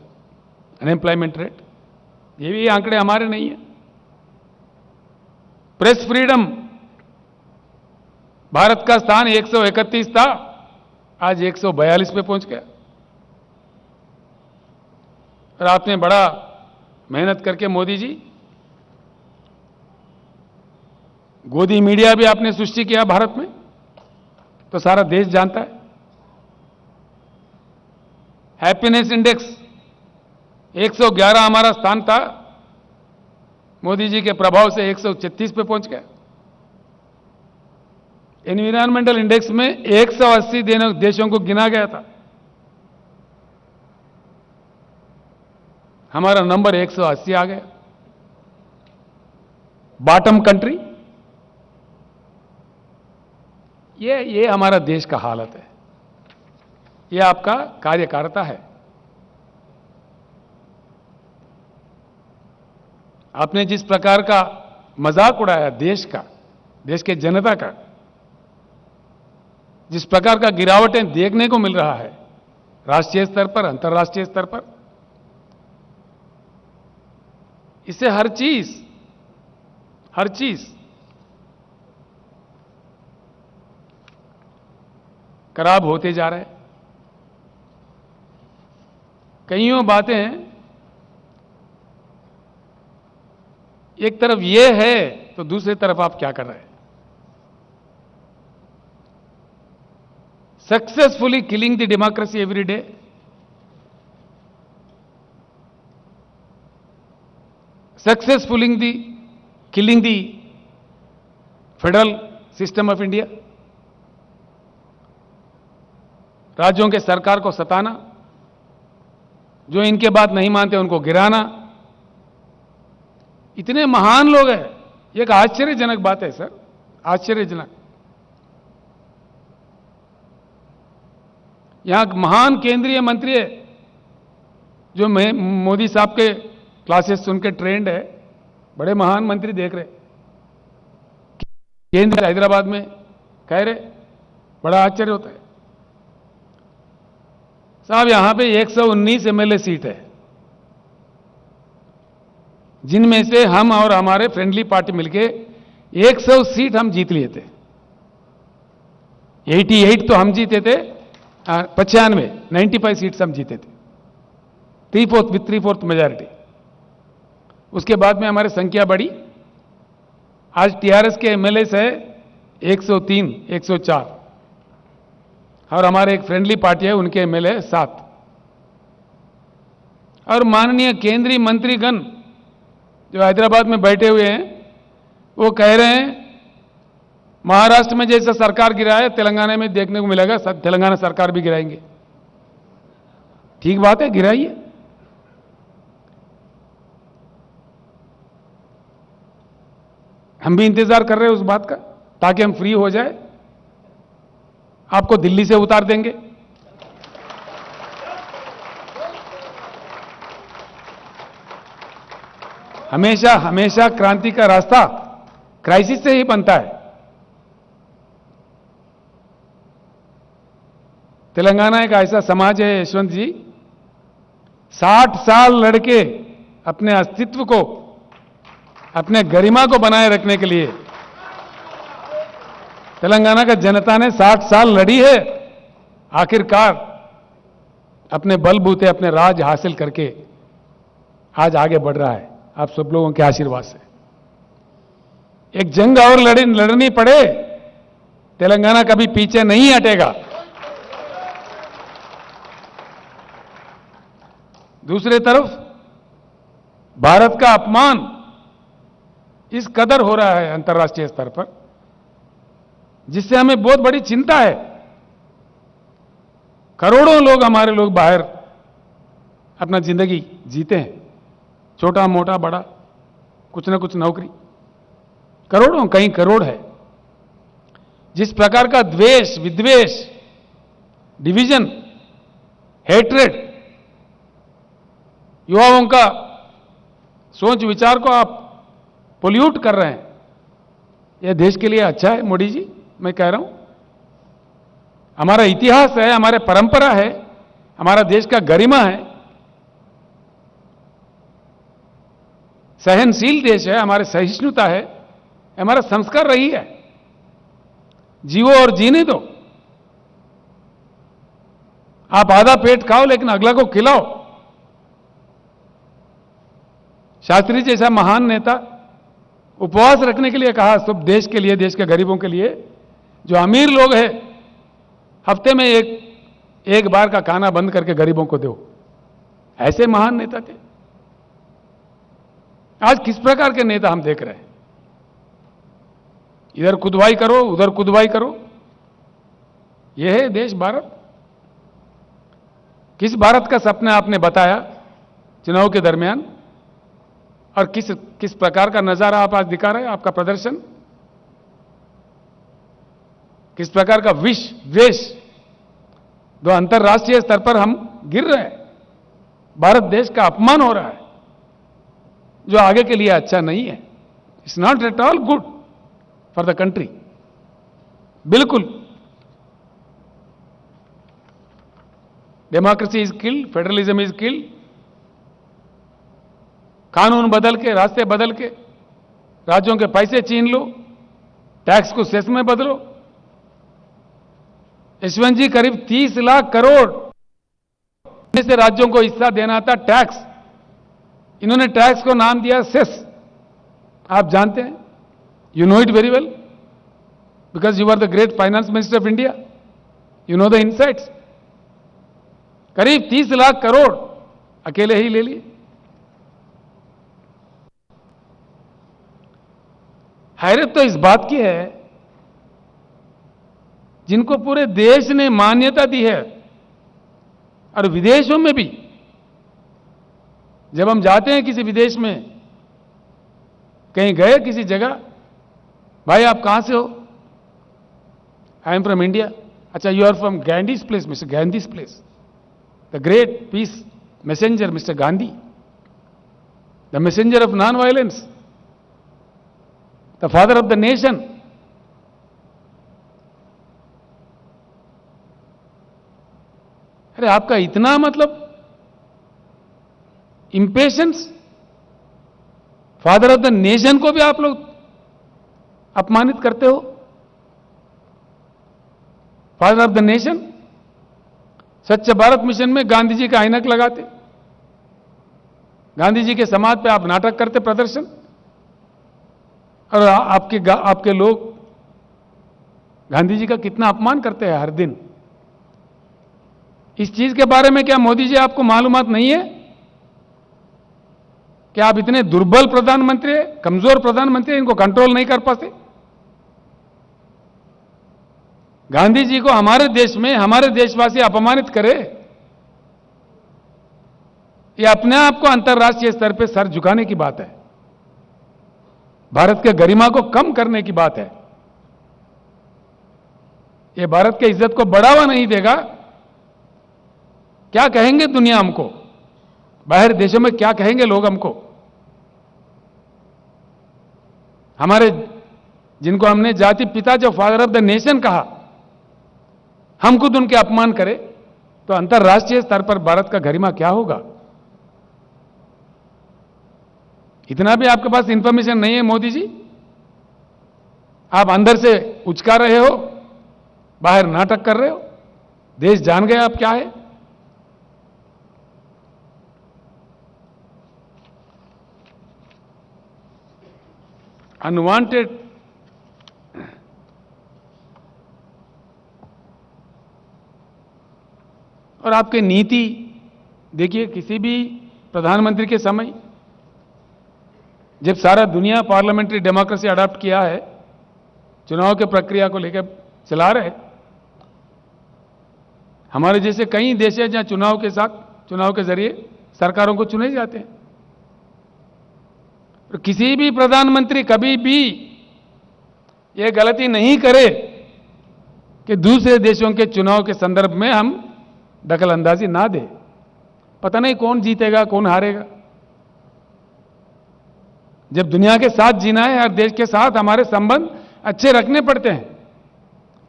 अनएम्प्लॉयमेंट रेट। ये भी आंकड़े हमारे नहीं है। प्रेस फ्रीडम, भारत का स्थान 131 था, आज 142 पे पहुंच गया। और आपने बड़ा मेहनत करके मोदी जी, गोदी मीडिया भी आपने सृष्टि किया भारत में, तो सारा देश जानता है। हैप्पीनेस इंडेक्स 111 हमारा स्थान था, मोदी जी के प्रभाव से 136 पे पहुंच गया। एनवायरमेंटल इंडेक्स में 180 देशों को गिना गया था, हमारा नंबर 180 आ गया, बॉटम कंट्री। ये हमारा देश का हालत है, ये आपका कार्यकारिता है। आपने जिस प्रकार का मजाक उड़ाया देश का, देश के जनता का, जिस प्रकार का गिरावटें देखने को मिल रहा है राष्ट्रीय स्तर पर, अंतर्राष्ट्रीय स्तर पर, इससे हर चीज खराब होते जा रहे हैं। कईयों बातें एक तरफ ये है तो दूसरी तरफ आप क्या कर रहे हैं? Successfully killing the democracy every day, successfully killing the federal system of India, राज्यों के सरकार को सताना, जो इनके बात नहीं मानते उनको गिराना, इतने महान लोग हैं। एक आश्चर्यजनक बात है सर, आश्चर्यजनक। यहां महान केंद्रीय मंत्री है जो मोदी साहब के क्लासेस सुन के ट्रेंड है, बड़े महान मंत्री देख रहे, केंद्र हैदराबाद में कह रहे, बड़ा आश्चर्य होता है साहब। यहां पे 119 एमएलए सीट है, जिनमें से हम और हमारे फ्रेंडली पार्टी मिलके 100 सीट हम जीत लिए थे। 88 तो हम जीते थे, 95 सीट्स हम जीते थे, 3/4 मेजॉरिटी। उसके बाद में हमारी संख्या बढ़ी, आज टीआरएस के एमएलए है 103, 104, और हमारे एक फ्रेंडली पार्टी है उनके एमएलए 7। और माननीय केंद्रीय मंत्रीगण जो हैदराबाद में बैठे हुए हैं वो कह रहे हैं महाराष्ट्र में जैसा सरकार गिरा है तेलंगाना में देखने को मिलेगा, तेलंगाना सरकार भी गिराएंगे। ठीक बात है, गिराइए। हम भी इंतजार कर रहे हैं उस बात का, ताकि हम फ्री हो जाए, आपको दिल्ली से उतार देंगे। हमेशा हमेशा क्रांति का रास्ता क्राइसिस से ही बनता है। तेलंगाना एक ऐसा समाज है यशवंत जी, 60 साल लड़के अपने अस्तित्व को, अपने गरिमा को बनाए रखने के लिए तेलंगाना का जनता ने 60 साल लड़ी है, आखिरकार अपने बलबूते अपने राज हासिल करके आज आगे बढ़ रहा है, आप सब लोगों के आशीर्वाद से। एक जंग और लड़नी पड़े, तेलंगाना कभी पीछे नहीं हटेगा। दूसरी तरफ भारत का अपमान इस कदर हो रहा है अंतर्राष्ट्रीय स्तर पर, जिससे हमें बहुत बड़ी चिंता है। करोड़ों लोग, हमारे लोग बाहर अपना जिंदगी जीते हैं, छोटा मोटा बड़ा कुछ ना कुछ नौकरी, करोड़ों, कई करोड़ है। जिस प्रकार का द्वेष, विद्वेष, डिवीजन, हेट्रेड, युवाओं का सोच विचार को आप पोल्यूट कर रहे हैं, यह देश के लिए अच्छा है मोदी जी? मैं कह रहा हूं, हमारा इतिहास है, हमारे परंपरा है, हमारा देश का गरिमा है, सहनशील देश है, हमारे सहिष्णुता है, हमारा संस्कार रही है। जीवो और जीने दो। आप आधा पेट खाओ लेकिन अगला को खिलाओ। शास्त्री जैसा महान नेता उपवास रखने के लिए कहा, सब देश के लिए, देश के गरीबों के लिए। जो अमीर लोग हैं हफ्ते में एक बार का खाना बंद करके गरीबों को दो, ऐसे महान नेता थे। आज किस प्रकार के नेता हम देख रहे हैं? इधर खुदवाई करो, उधर खुदवाई करो। यह है देश भारत। किस भारत का सपना आपने बताया चुनाव के दरमियान, और किस प्रकार का नजारा आप आज दिखा रहे हैं? आपका प्रदर्शन किस प्रकार का विष द्वेष, जो अंतर्राष्ट्रीय स्तर पर हम गिर रहे हैं, भारत देश का अपमान हो रहा है, जो आगे के लिए अच्छा नहीं है। It's not at all good for the country. बिल्कुल। Democracy is killed, federalism is killed. कानून बदल के, रास्ते बदल के, राज्यों के पैसे छीन लो, टैक्स को सेस में बदलो। यशवंत जी, करीब 30 लाख करोड़ में से राज्यों को हिस्सा देना था टैक्स, इन्होंने टैक्स को नाम दिया सेस। आप जानते हैं, you know it very well, because you are the great finance minister of India, you know the insights. करीब 30 लाख करोड़ अकेले ही ले लिए। हैरत तो इस बात की है, जिनको पूरे देश ने मान्यता दी है और विदेशों में भी, जब हम जाते हैं किसी विदेश में, कहीं गए किसी जगह, भाई आप कहां से हो? I am from India. अच्छा, you are from Gandhi's place, mister Gandhi's place, the great peace messenger mister Gandhi, the messenger of non violence, the father of the nation. अरे आपका इतना मतलब impatience, father of the nation को भी आप लोग अपमानित करते हो। फादर ऑफ द नेशन, स्वच्छ भारत मिशन में गांधी जी का ऐनक लगाते, गांधी जी के समाज पे आप नाटक करते, प्रदर्शन, और आपके लोग गांधी जी का कितना अपमान करते हैं हर दिन। इस चीज के बारे में क्या मोदी जी आपको मालूमात नहीं है कि आप इतने दुर्बल प्रधानमंत्री हैं, कमजोर प्रधानमंत्री हैं, इनको कंट्रोल नहीं कर पाते? गांधी जी को हमारे देश में हमारे देशवासी अपमानित करे, ये अपने आप को अंतर्राष्ट्रीय स्तर पर सर झुकाने की बात है, भारत के गरिमा को कम करने की बात है। ये भारत के इज्जत को बढ़ावा नहीं देगा। क्या कहेंगे दुनिया हमको, बाहर देशों में क्या कहेंगे लोग हमको? हमारे जिनको हमने जाति पिता जो फादर ऑफ द नेशन कहा, हम खुद उनके अपमान करें तो अंतर्राष्ट्रीय स्तर पर भारत का गरिमा क्या होगा? इतना भी आपके पास इंफॉर्मेशन नहीं है मोदी जी? आप अंदर से उचका रहे हो, बाहर नाटक कर रहे हो, देश जान गए आप क्या है। अनवांटेड और आपके नीति देखिए, किसी भी प्रधानमंत्री के समय जब सारा दुनिया पार्लियामेंट्री डेमोक्रेसी अडॉप्ट किया है, चुनाव के प्रक्रिया को लेकर चला रहे, हमारे जैसे कई देश हैं जहां चुनाव के जरिए सरकारों को चुने जाते हैं। तो किसी भी प्रधानमंत्री कभी भी यह गलती नहीं करे कि दूसरे देशों के चुनाव के संदर्भ में हम दखल अंदाजी ना दे। पता नहीं कौन जीतेगा कौन हारेगा। जब दुनिया के साथ जीना है, हर देश के साथ हमारे संबंध अच्छे रखने पड़ते हैं।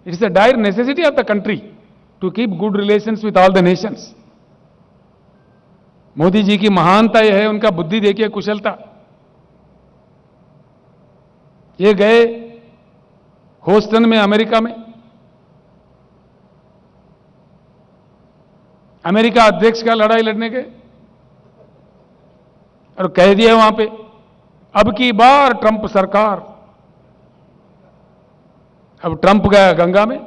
It's a dire necessity of the country to keep good relations with all the nations. Modi ji की महानता यह है, उनका बुद्धि देखिए, कुशलता। ये गए ह्यूस्टन में, अमेरिका में, अमेरिका अध्यक्ष का लड़ाई लड़ने गए और कह दिया वहां पे, अब की बार ट्रंप सरकार। अब ट्रंप गया गंगा में,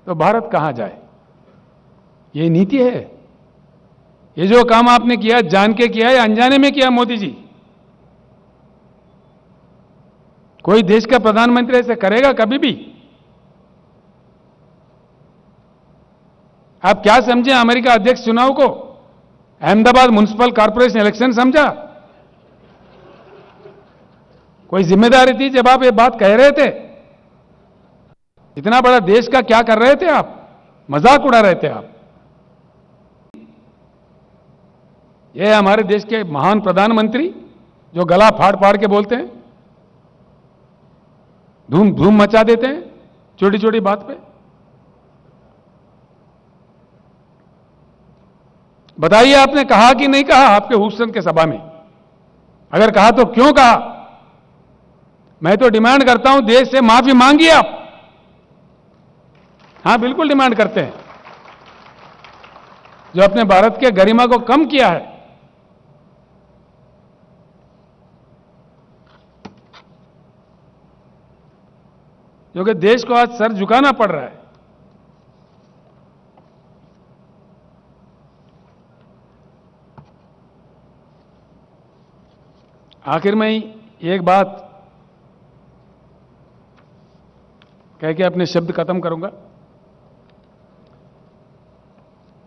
तो भारत कहां जाए? ये नीति है। ये जो काम आपने किया, जान के किया या अनजाने में किया मोदी जी? कोई देश का प्रधानमंत्री ऐसे करेगा कभी भी? आप क्या समझे अमेरिका अध्यक्ष चुनाव को? अहमदाबाद म्युनिसिपल कॉर्पोरेशन इलेक्शन समझा? कोई जिम्मेदारी थी जब आप ये बात कह रहे थे? इतना बड़ा देश का क्या कर रहे थे आप? मजाक उड़ा रहे थे आप। ये हमारे देश के महान प्रधानमंत्री जो गला फाड़ फाड़ के बोलते हैं, धूम धूम मचा देते हैं छोटी छोटी बात पे। बताइए, आपने कहा कि नहीं कहा आपके ह्यूस्टन के सभा में? अगर कहा तो क्यों कहा? मैं तो डिमांड करता हूं, देश से माफी मांगिए आप। हां, बिल्कुल डिमांड करते हैं। जो अपने भारत के गरिमा को कम किया है, क्योंकि देश को आज सर झुकाना पड़ रहा है। आखिर में ही एक बात कह के अपने शब्द खत्म करूंगा।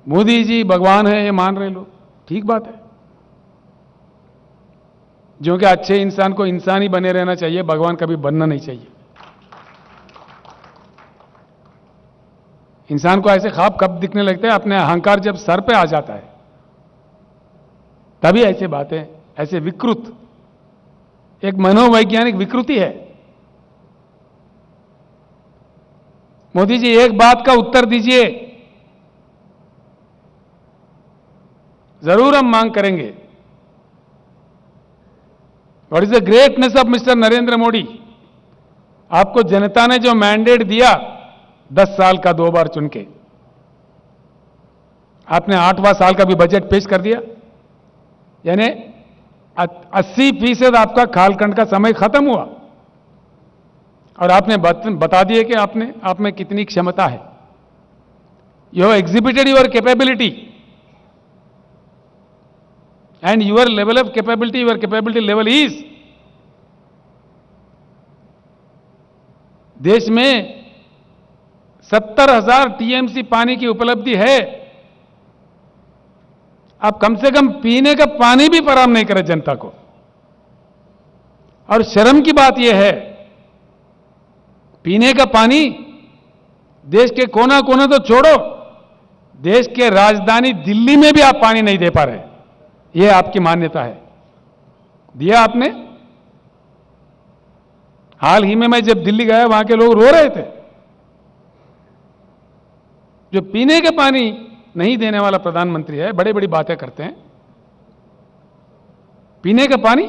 मोदी जी भगवान है ये मान रहे लोग, ठीक बात है। जो कि अच्छे इंसान को इंसान ही बने रहना चाहिए, भगवान कभी बनना नहीं चाहिए। इंसान को ऐसे ख्वाब कब दिखने लगते हैं, अपने अहंकार जब सर पे आ जाता है तभी ऐसे बातें, ऐसे विकृत, एक मनोवैज्ञानिक विकृति है। मोदी जी एक बात का उत्तर दीजिए, जरूर हम मांग करेंगे। What is the greatness of mister Narendra Modi? आपको जनता ने जो मैंडेट दिया 10 साल का 2 बार चुन के, आपने 8वां साल का भी बजट पेश कर दिया, यानी 80% आपका कालखंड का समय खत्म हुआ और आपने बता दिए कि आप में कितनी क्षमता है। You have exhibited your capability and your level of capability, your capability level is, देश में 70,000 टीएमसी पानी की उपलब्धि है। आप कम से कम पीने का पानी भी फराहम नहीं करें जनता को। और शर्म की बात यह है, पीने का पानी देश के कोना कोना तो छोड़ो, देश के राजधानी दिल्ली में भी आप पानी नहीं दे पा रहे। यह आपकी मान्यता है, दिया आपने। हाल ही में मैं जब दिल्ली गया, वहां के लोग रो रहे थे। जो पीने के पानी नहीं देने वाला प्रधानमंत्री है, बड़ी बड़ी बातें करते हैं। पीने का पानी,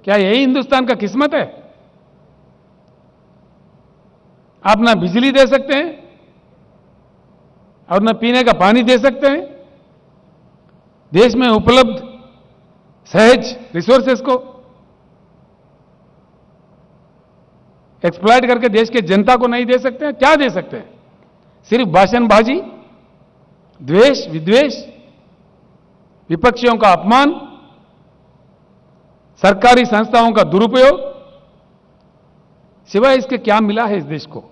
क्या यही हिंदुस्तान का किस्मत है? आप ना बिजली दे सकते हैं और ना पीने का पानी दे सकते हैं। देश में उपलब्ध सहज रिसोर्सेस को एक्सप्लॉइट करके देश के जनता को नहीं दे सकते हैं। क्या दे सकते हैं? सिर्फ भाषणबाजी, द्वेष, विद्वेष, विपक्षियों का अपमान, सरकारी संस्थाओं का दुरुपयोग, सिवाय इसके क्या मिला है इस देश को?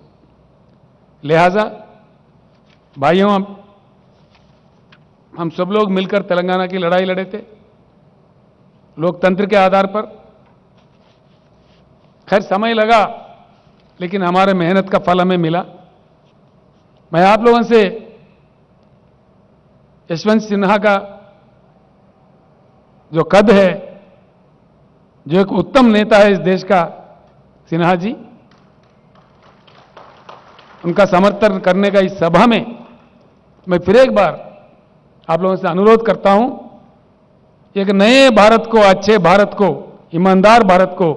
लिहाजा भाइयों, हम सब लोग मिलकर तेलंगाना की लड़ाई लड़े थे लोकतंत्र के आधार पर। खैर समय लगा, लेकिन हमारे मेहनत का फल हमें मिला। मैं आप लोगों से यशवंत सिन्हा का जो कद है, जो एक उत्तम नेता है इस देश का, सिन्हा जी, उनका समर्थन करने का इस सभा में मैं फिर एक बार आप लोगों से अनुरोध करता हूं, एक नए भारत को, अच्छे भारत को, ईमानदार भारत को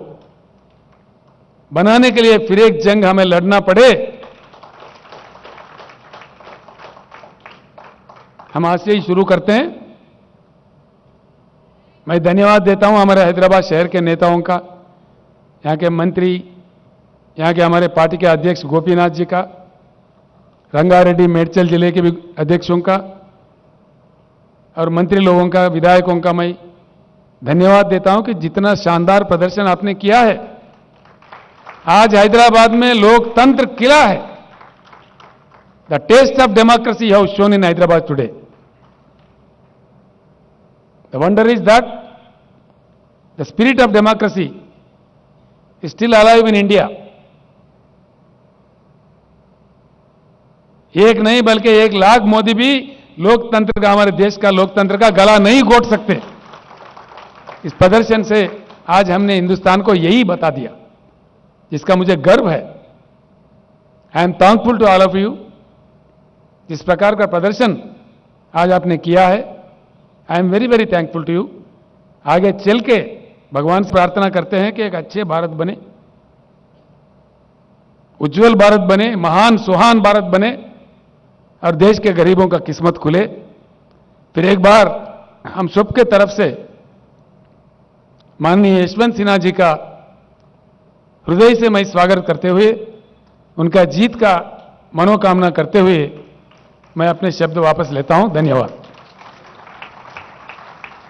बनाने के लिए फिर एक जंग हमें लड़ना पड़े। हम आज से ही शुरू करते हैं। मैं धन्यवाद देता हूं हमारे हैदराबाद शहर के नेताओं का, यहां के मंत्री, यहां के हमारे पार्टी के अध्यक्ष गोपीनाथ जी का, रंगारेड्डी मेडचल जिले के भी अध्यक्षों का और मंत्री लोगों का, विधायकों का मैं धन्यवाद देता हूं कि जितना शानदार प्रदर्शन आपने किया है। आज हैदराबाद में लोकतंत्र खिला है। The test of democracy have shown in Hyderabad today. The wonder is that the spirit of democracy is still alive in India. एक नहीं बल्कि 1 लाख मोदी भी लोकतंत्र का, हमारे देश का लोकतंत्र का गला नहीं घोट सकते। इस प्रदर्शन से आज हमने हिंदुस्तान को यही बता दिया, जिसका मुझे गर्व है। I am thankful to all of you. जिस प्रकार का प्रदर्शन आज आपने किया है, I am very very thankful to you. आगे चल के भगवान से प्रार्थना करते हैं कि एक अच्छे भारत बने, उज्जवल भारत बने, महान सुहान भारत बने और देश के गरीबों का किस्मत खुले। फिर एक बार हम सबके तरफ से माननीय यशवंत सिन्हा जी का हृदय से मैं स्वागत करते हुए उनका जीत का मनोकामना करते हुए मैं अपने शब्द वापस लेता हूं। धन्यवाद।